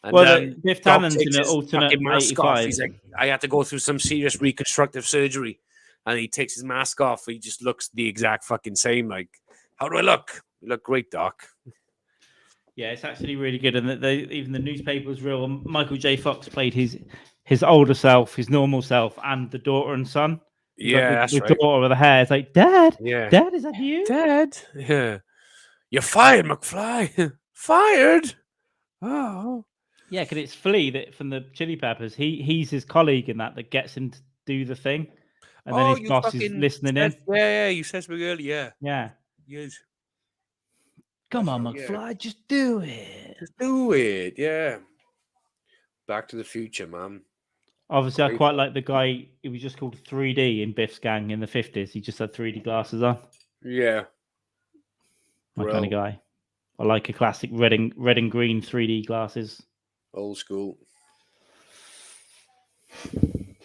And, Biff Tannen's in an alternate mask off. He's like, I had to go through some serious reconstructive surgery, and he takes his mask off. He just looks the exact fucking same. Like, how do I look? You look great, Doc. Yeah, it's actually really good, and even the newspaper's real. Michael J. Fox played his older self, his normal self, and the daughter and son. Yeah, the daughter with the hair. It's like, Dad, Dad, is that you? Dad, yeah, you're fired, McFly. Fired. Oh, yeah, because it's Flea from the Chili Peppers. He's his colleague in that gets him to do the thing. and then his boss is listening in. Yeah, you said something earlier. Yeah. Yes. Come on, right, McFly, just do it. Just do it. Yeah. Back to the Future, man. Obviously, I quite like the guy. He was just called 3D in Biff's gang in the 50s. He just had 3D glasses on. Yeah. My kind of guy. I like a classic red and green 3D glasses. Old school.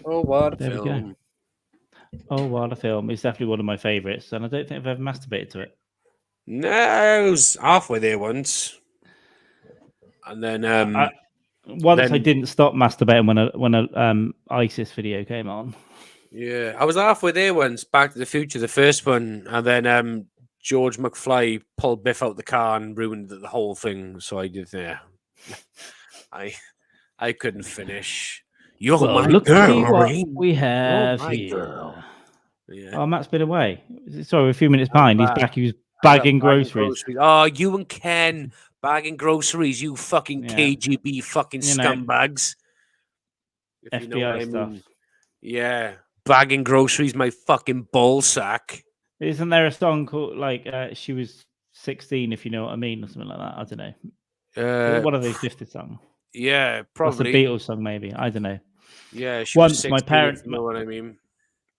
Oh, what a There film. we go. Oh, what a film. It's definitely one of my favourites, and I don't think I've ever masturbated to it. No, I was halfway there once. And then I didn't stop masturbating when a ISIS video came on. Yeah, I was halfway there once, Back to the Future, the first one, and then George McFly pulled Biff out the car and ruined the whole thing. So I did there. I couldn't finish. You're my look girl, what we have here. Girl. Yeah. Oh, Matt's been away. Sorry, a few minutes behind. He's back. He was bagging groceries. Oh, you and Ken bagging groceries, you fucking KGB fucking scumbags. If FBI you know what I stuff. mean. Yeah. Bagging groceries, my fucking ball sack. Isn't there a song called She Was 16, if you know what I mean, or something like that? I don't know. One of those 50 songs. Yeah, probably. That's a Beatles song, maybe. I don't know. Yeah, once my parents, you know what I mean.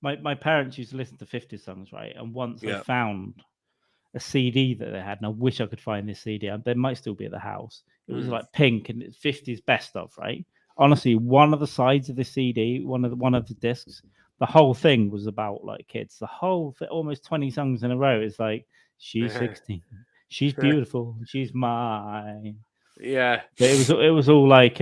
My parents used to listen to 50 songs, right? And once I found a CD that they had, and I wish I could find this CD. They might still be at the house. It was like Pink and 50s best of, right? Honestly, one of the sides of the CD, one of the discs, the whole thing was about like kids. The whole almost 20 songs in a row is like, she's 16, she's beautiful, she's mine. Yeah, but it was all like,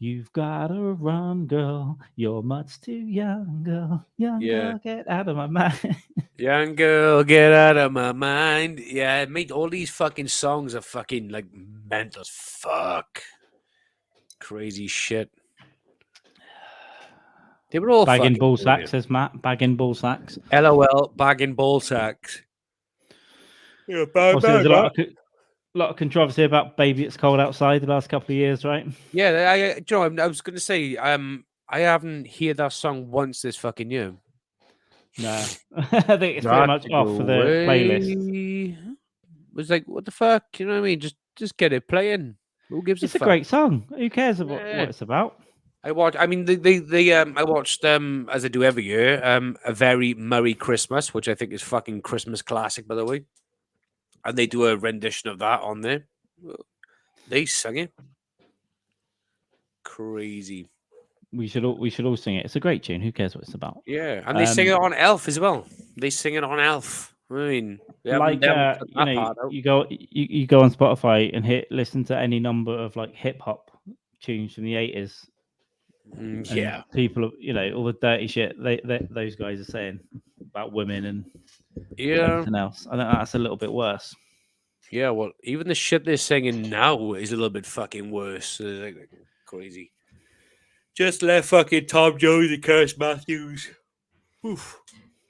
you've got to run, girl. You're much too young, girl. Young girl, get out of my mind. Young girl, get out of my mind. Yeah, mate, all these fucking songs are fucking like mental as fuck. Crazy shit. They were all bagging ball sacks, says Matt. Bagging ball sacks. LOL, bagging ball sacks. Yeah, there's a lot of controversy about Baby It's Cold Outside the last couple of years, right? Yeah, I was going to say, I haven't heard that song once this fucking year. No, I think it's pretty much off for the playlist. It was like, what the fuck? You know what I mean? Just get it playing. Who gives a fuck? It's a great song. Who cares about what it's about? I watched, as I do every year, A Very Merry Christmas, which I think is fucking Christmas classic, by the way. And they do a rendition of that on there. They sing it. Crazy. We should all sing it. It's a great tune. Who cares what it's about? Yeah, and they sing it on Elf as well. They sing it on Elf. I mean, you go on Spotify and listen to any number of like hip hop tunes from the 80s. Yeah, people, all the dirty shit those guys are saying about women and everything else. I think that's a little bit worse. Yeah, well, even the shit they're singing now is a little bit fucking worse. Like crazy. Just let fucking Tom Jones and Curse Matthews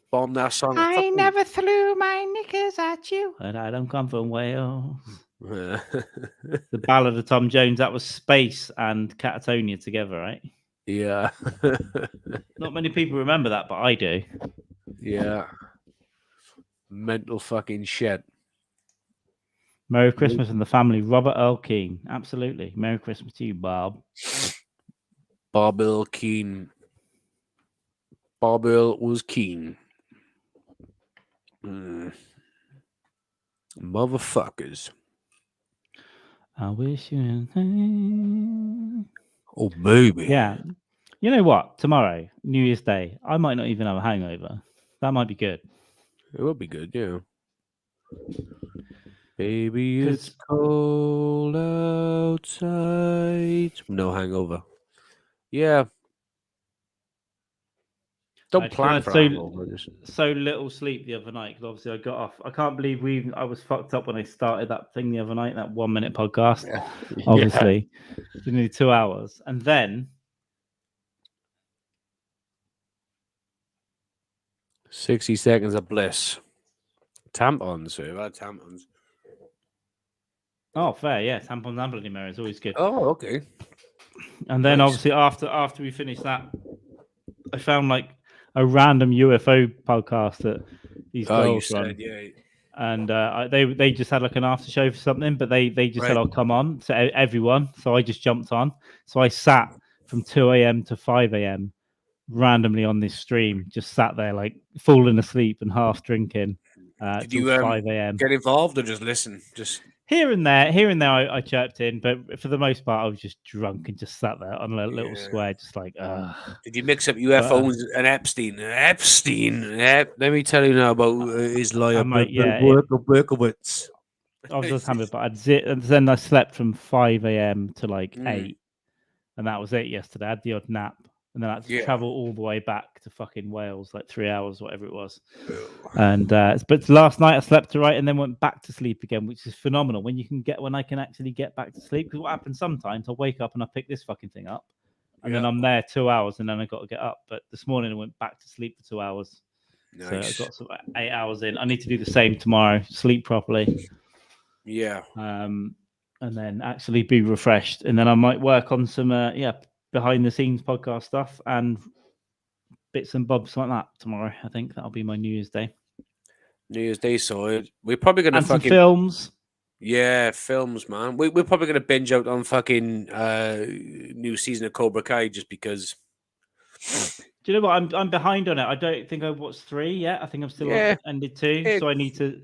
bomb that song. I never threw my knickers at you, and I don't come from Wales. The Ballad of Tom Jones, that was Space and Catatonia together, right? Yeah. Not many people remember that, but I do. Yeah. Mental fucking shit. Merry Christmas and the family. Robert Earl Keen. Absolutely. Merry Christmas to you, Bob. Bob Earl Keen. Bob Earl was keen. Motherfuckers. I wish you. Oh, baby. Yeah. You know what? Tomorrow, New Year's Day, I might not even have a hangover. That might be good. It would be good, yeah. Baby, it's cold outside. No hangover. Yeah. Don't plan for hangovers. So little sleep the other night because obviously I got off. I can't believe I was fucked up when I started that thing the other night, that 1 minute podcast. Yeah. Obviously, nearly 2 hours, and then 60 seconds of bliss. Tampons, I've had tampons. Oh, fair, yeah. Tampons and Bloody Mary is always good. Oh, okay. And then obviously after we finished that, I found like a random UFO podcast that these Oh, you girls run. said, yeah. And they just had like an after show for something, but they just said, Right. "I'll come on." So everyone. So I just jumped on. So I sat from 2 a.m. to 5 a.m. randomly on this stream, just sat there like falling asleep and half drinking Did till you 5 a.m. get involved or just listen? Just Here and there, I chirped in, but for the most part, I was just drunk and just sat there on a little yeah. square, just like, Did you mix up UFOs and Epstein? Let me tell you now about his lawyer, I might, yeah. Berkowitz. I was just having, but and then I slept from 5 a.m. to like Mm. 8, and that was it yesterday. I had the odd nap, and then I had to Yeah. travel all the way back to fucking Wales, like 3 hours, whatever it was. And but last night I slept right and then went back to sleep again, which is phenomenal. When I can actually get back to sleep, because what happens sometimes, I wake up and I pick this fucking thing up, and then I'm there 2 hours, and then I got to get up. But this morning I went back to sleep for 2 hours, so I got some 8 hours in. I need to do the same tomorrow, sleep properly. Yeah. And then actually be refreshed, and then I might work on some behind the scenes podcast stuff and bits and bobs like that tomorrow. I think that'll be my New Year's Day. New Year's Day, so we're probably gonna and fucking some films. Yeah, films, man. We're probably gonna binge out on fucking new season of Cobra Kai just because. Do you know what? I'm behind on it. I don't think I've watched 3 yet. I think I'm still on ended 2, so I need to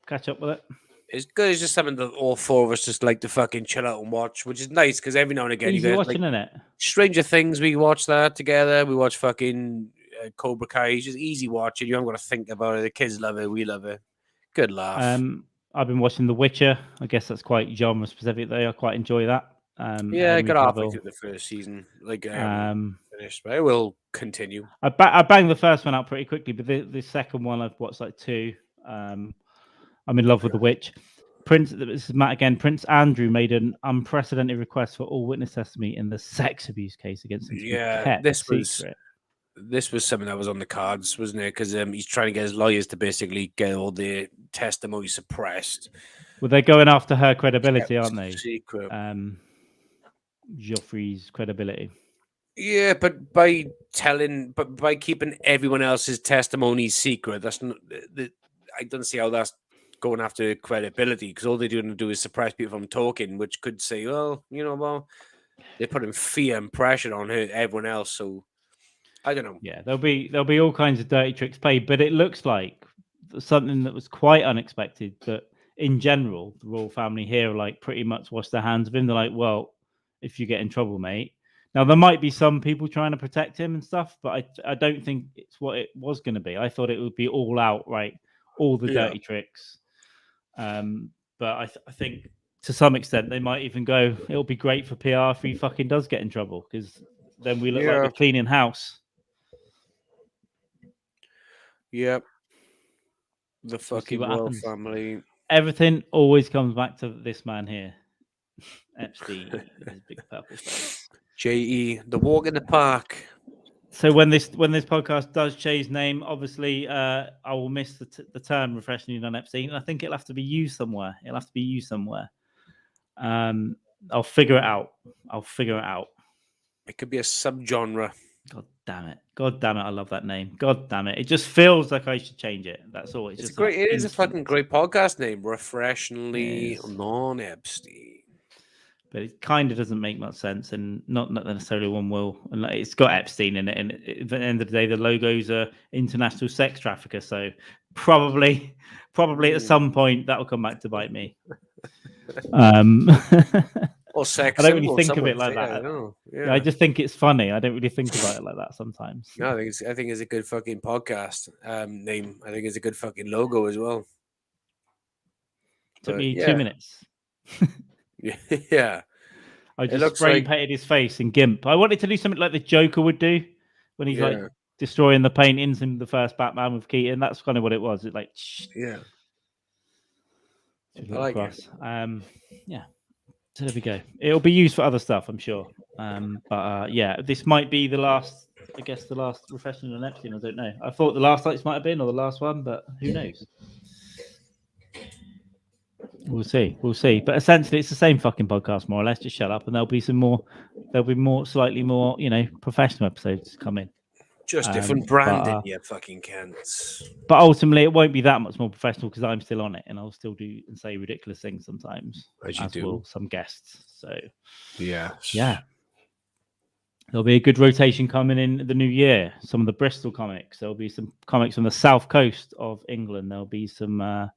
catch up with it. It's good. It's just something that all 4 of us just like to fucking chill out and watch, which is nice because every now and again Easy you get watching, like, innit? Stranger Things. We watch that together. We watch fucking Cobra Kai. It's just easy watching. You haven't got to think about it. The kids love it. We love it. Good laugh. I've been watching The Witcher. I guess that's quite genre specific though. I quite enjoy that. Yeah, I got halfway through the first season. Like finished, but I will continue. I banged the first one out pretty quickly, but the second one I've watched like 2. I'm in love with The Witch. This is Matt again. Prince Andrew made an unprecedented request for all witness testimony in the sex abuse case against him to be kept secret. This was something that was on the cards, wasn't it? Because he's trying to get his lawyers to basically get all the testimony suppressed. Well, they're going after her credibility, aren't they? Secret. Joffrey's credibility. Yeah, but by keeping everyone else's testimony secret, that's not. I don't see how that's going after credibility, because all they're doing to do is suppress people from talking, which could say, well, they're putting fear and pressure on everyone else. So I don't know. Yeah, there'll be all kinds of dirty tricks played, but it looks like something that was quite unexpected. That in general, the royal family here like pretty much wash their hands of him. They're like, well, if you get in trouble, mate. Now there might be some people trying to protect him and stuff, but I don't think it's what it was going to be. I thought it would be all out, right? All the dirty tricks. But I think to some extent they might even go, it'll be great for PR if he fucking does get in trouble, because then we look like we're cleaning house. Yep. The fucking royal family. Everything always comes back to this man here, Epstein, his big purple face. J.E. the walk in the park. So when this podcast does change name, obviously I will miss the term refreshingly non-Epstein. I think it'll have to be used somewhere. I'll figure it out. It could be a subgenre. God damn it! I love that name. God damn it! It just feels like I should change it. That's all. It's great. It is a fucking great podcast name. Refreshingly non-Epstein. But it kind of doesn't make much sense, and not necessarily one will. And it's got Epstein in it, and at the end of the day, the logo's a international sex trafficker. So probably at some point that'll come back to bite me. Or sex. I don't really think of it like that. I just think it's funny. I don't really think about it like that sometimes. No, I think it's a good fucking podcast name. I think it's a good fucking logo as well. Took me 2 minutes. Yeah. I just spray painted his face in GIMP. I wanted to do something like the Joker would do when he's like destroying the paintings in the first Batman with Keaton. That's kind of what it was. It's like, yeah. I like it. Yeah. So there we go. It'll be used for other stuff, I'm sure. But this might be the last. I guess the last refreshing on Epstein. I don't know. I thought the last nights might have been, or the last one, but who knows? We'll see. But essentially, it's the same fucking podcast, more or less. Just shut up, and there'll be slightly more, professional episodes coming. Just different branding, but, you fucking cunts. But ultimately, it won't be that much more professional because I'm still on it, and I'll still do and say ridiculous things sometimes, As you do. will some guests. So Yeah. There'll be a good rotation coming in the new year. Some of the Bristol comics. There'll be some comics from the south coast of England. There'll be some. I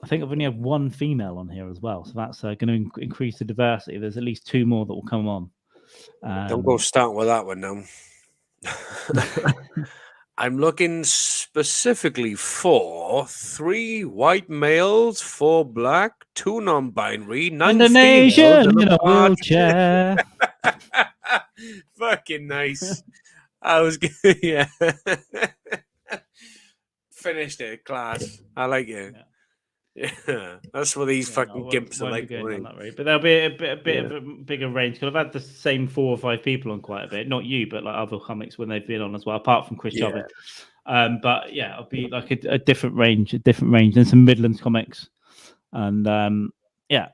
think I've only had one female on here as well, so that's going to increase the diversity. There's at least 2 more that will come on. Don't go starting with that one now. I'm looking specifically for 3 white males, 4 black, 2 non-binary, 9 and an females, Asian and in a large. wheelchair. Fucking nice. I was good. Yeah. Finished it, class. I like it. Yeah, that's what these fucking gimps are like. But there'll be a bit of a bigger range. Because I've had the same 4 or 5 people on quite a bit. Not you, but like other comics when they've been on as well, apart from Chris Jobby. But yeah, it'll be like a different range, and some Midlands comics. And yeah,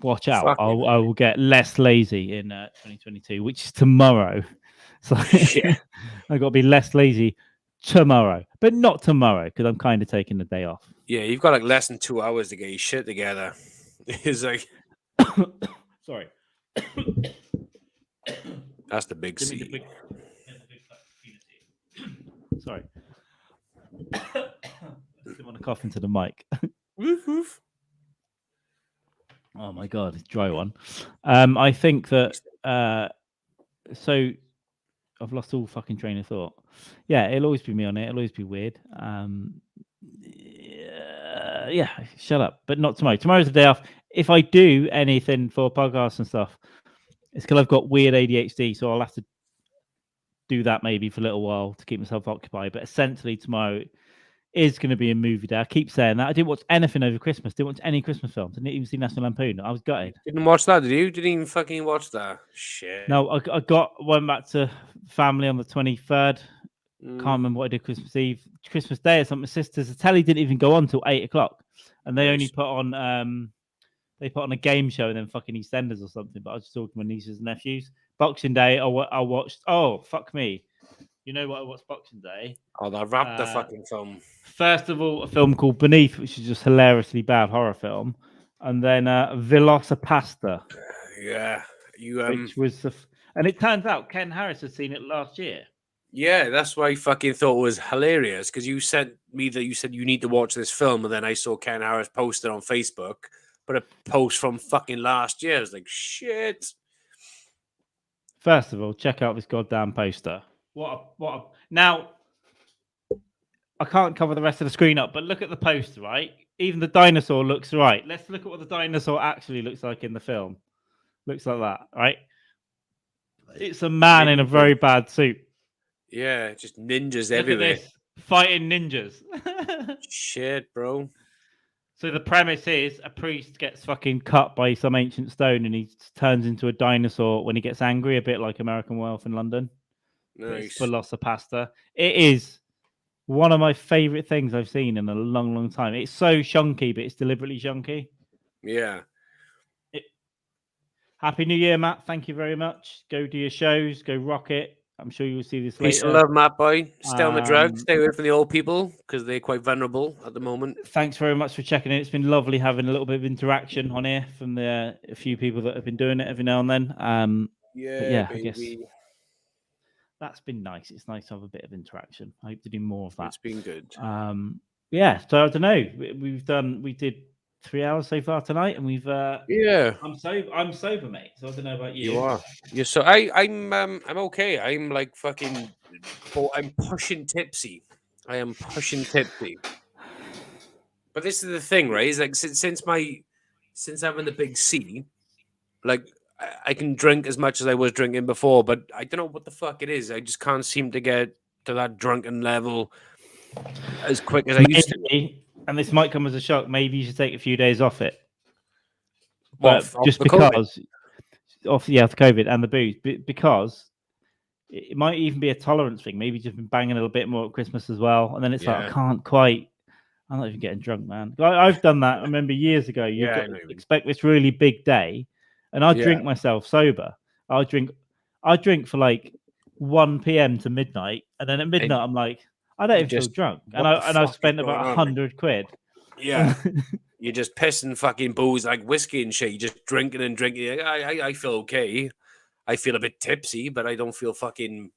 watch out. I will get less lazy in 2022, which is tomorrow. So Yeah. I got to be less lazy tomorrow, but not tomorrow because I'm kind of taking the day off. Yeah, you've got like less than 2 hours to get your shit together. It's like, sorry. That's the big C. Sorry. I didn't want to cough into the mic. Woof, woof. Oh my god, it's a dry one. I think that so I've lost all fucking train of thought. Yeah, it'll always be me on it. It'll always be weird. Yeah, shut up. But not tomorrow. Tomorrow's the day off. If I do anything for podcasts and stuff, it's because I've got weird ADHD, so I'll have to do that maybe for a little while to keep myself occupied. But essentially, tomorrow is going to be a movie day. I keep saying that. I didn't watch anything over Christmas. Didn't watch any Christmas films. Didn't even see National Lampoon. I was gutted. Didn't watch that, did you? Didn't even fucking watch that. Shit. No, I went back to family on the 23rd. Can't remember what I did Christmas Eve. Christmas Day or something. My sister's the telly didn't even go on till 8 o'clock. And they only put on a game show and then fucking EastEnders or something. But I was just talking to my nieces and nephews. Boxing Day, I watched. Oh, fuck me. You know what I watched Boxing Day? Oh, that Raptor fucking film. First of all, a film called Beneath, which is just hilariously bad horror film. And then Velocipasta. Yeah. Which was and it turns out Ken Harris had seen it last year. Yeah, that's why I fucking thought it was hilarious, because you sent me that you said you need to watch this film, and then I saw Ken Harris post it on Facebook, but a post from fucking last year. I was like, shit. First of all, check out this goddamn poster. Now, I can't cover the rest of the screen up, but look at the poster, right? Even the dinosaur looks right. Let's look at what the dinosaur actually looks like in the film. Looks like that, right? It's a man in a very bad suit. Yeah, just ninjas everywhere. Look at this. Fighting ninjas. Shit, bro. So the premise is a priest gets fucking cut by some ancient stone and he turns into a dinosaur when he gets angry, a bit like American Werewolf in London. Nice. Velocipasta. It is one of my favorite things I've seen in a long, long time. It's so shonky, but it's deliberately shonky. Yeah. Happy New Year, Matt. Thank you very much. Go do your shows. Go rock it. I'm sure you'll see this later. Peace and love, Matt boy. Stay on the drugs. Stay away from the old people because they're quite vulnerable at the moment. Thanks very much for checking in. It's been lovely having a little bit of interaction on here from a few people that have been doing it every now and then. Yeah, I guess that's been nice. It's nice to have a bit of interaction. I hope to do more of that. It's been good. Yeah, so I don't know. We did 3 hours so far tonight, and we've I'm sober, mate. So I don't know about you. You are. You're so I'm okay. I'm like fucking. I'm pushing tipsy. I am pushing tipsy. But this is the thing, right? Is like since having the big C, like I can drink as much as I was drinking before, but I don't know what the fuck it is. I just can't seem to get to that drunken level as quick as I used to. And this might come as a shock. Maybe you should take a few days off it. But just because of the COVID and the booze, because it might even be a tolerance thing. Maybe just been banging a little bit more at Christmas as well, and then it's like I can't quite. I'm not even getting drunk, man. I've done that. I remember years ago. You expect this really big day, and I drink myself sober. I drink for like 1 p.m. to midnight, and then at midnight I'm like, I don't even feel drunk, and I've spent about 100 quid. Yeah. You're just pissing fucking booze like whiskey and shit. You're just drinking and drinking. I feel okay. I feel a bit tipsy, but I don't feel fucking.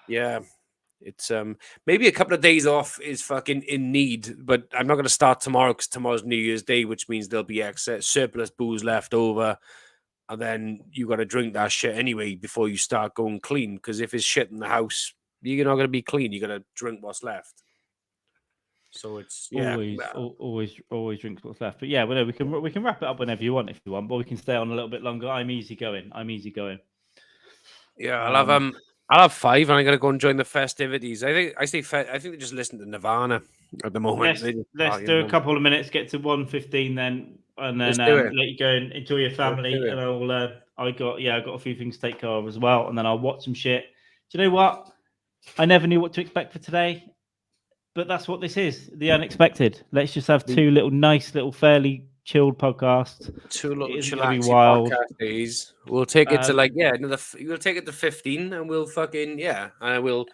Yeah, it's maybe a couple of days off is fucking in need, but I'm not going to start tomorrow because tomorrow's New Year's Day, which means there'll be excess surplus booze left over, and then you got to drink that shit anyway before you start going clean. Because if it's shit in the house, you're not going to be clean. You're going to drink what's left. So it's always drink what's left. But yeah, well, we can wrap it up whenever you want if you want, but we can stay on a little bit longer. I'm easy going. Yeah, I'll have 5, and I'm gonna go and join the festivities. I think they just listen to Nirvana at the moment. Let's do a couple of minutes, get to 1:15 then, and then let you go and enjoy your family. And I got a few things to take care of as well, and then I'll watch some shit. Do you know what? I never knew what to expect for today. But that's what this is, the unexpected. Let's just have two nice little, fairly chilled podcasts. Two little chillaxy podcast days. We'll take it to we'll take it to 15, and we'll and we'll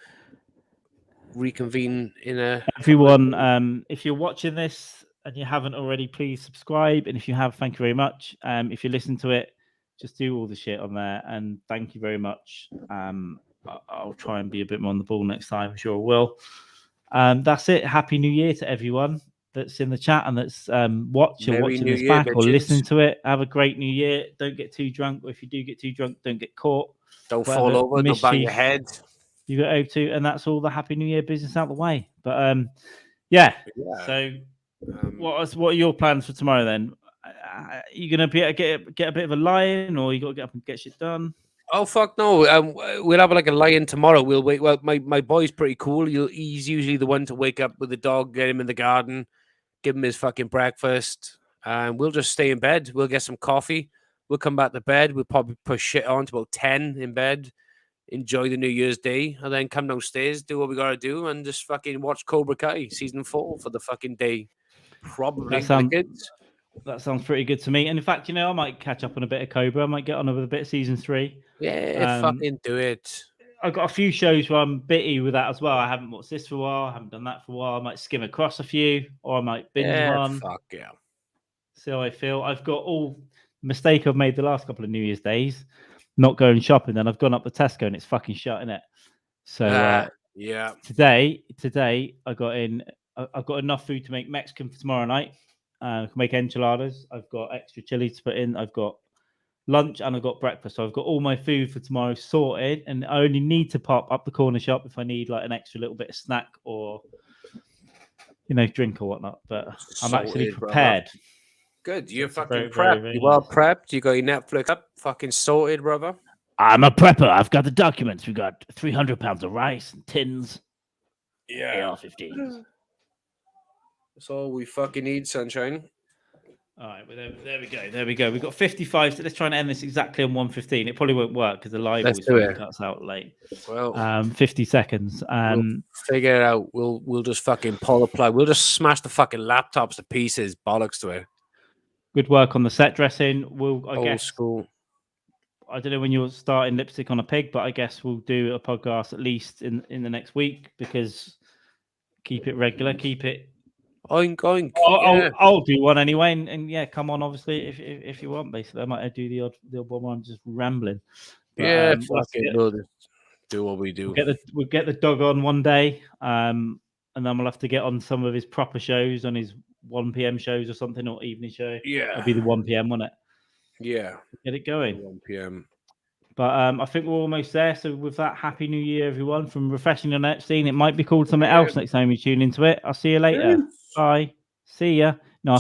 reconvene in a. Everyone, if you're watching this and you haven't already, please subscribe. And if you have, thank you very much. If you listen to it, just do all the shit on there. And thank you very much. I'll try and be a bit more on the ball next time. I'm sure I will. That's it. Happy New Year to everyone that's in the chat and that's watching this back or listening to it. Have a great New Year. Don't get too drunk. Or if you do get too drunk, don't get caught. Don't fall over. Don't bang your head. You got over to, and that's all the Happy New Year business out the way. But So, what are your plans for tomorrow then? Are you gonna be get a bit of a lie-in, or you got to get up and get shit done? Oh fuck no! We'll have like a lie-in tomorrow. We'll wait. Well, my boy's pretty cool. He's usually the one to wake up with the dog, get him in the garden, give him his fucking breakfast, and we'll just stay in bed. We'll get some coffee. We'll come back to bed. We'll probably push shit on to about 10 in bed, enjoy the New Year's Day, and then come downstairs, do what we gotta do, and just fucking watch Cobra Kai season 4 for the fucking day. Probably that sounds pretty good to me. And in fact, I might catch up on a bit of Cobra. I might get on with a bit of season 3. Yeah, fucking do it. I've got a few shows where I'm bitty with that as well. I haven't watched this for a while. I haven't done that for a while. I might skim across a few, or I might binge one. Fuck yeah. See how I feel. I've got all mistake I've made the last couple of New Year's days, not going shopping. Then I've gone up to Tesco and it's fucking shut, innit? So today I got in. I've got enough food to make Mexican for tomorrow night. I can make enchiladas. I've got extra chili to put in. I've got lunch and I've got breakfast. So I've got all my food for tomorrow sorted, and I only need to pop up the corner shop if I need like an extra little bit of snack or drink or whatnot. But I'm actually prepared. Brother. Good. You're fucking prepped. You well prepped. You got your Netflix up. Fucking sorted, brother. I'm a prepper. I've got the documents. We got 300 pounds of rice and tins. Yeah. AR-15s. That's all we fucking need, sunshine. All right, well, there we go. We've got 55. So let's try and end this exactly on 1:15. It probably won't work because the live always cuts out late. Well, 50 seconds. We'll figure it out. We'll just fucking pull the plug. We'll just smash the fucking laptops to pieces. Bollocks to it. Good work on the set dressing. I guess school. I don't know when you're starting lipstick on a pig, but I guess we'll do a podcast at least in the next week because keep it regular, keep it. I'll do one anyway, and come on, obviously, if you want. Basically, I might do the odd one where I'm just rambling. But, we'll just do what we do. We'll get the dog on one day, and then we'll have to get on some of his proper shows, on his 1 p.m. shows or something, or evening show. Yeah, it'll be the 1 p.m., won't it? Yeah, get it going. 1 p.m. But I think we're almost there. So with that, Happy New Year, everyone, from Refreshing Non-Epstein. It might be called something else next time you tune into it. I'll see you later. Bye. See ya. No,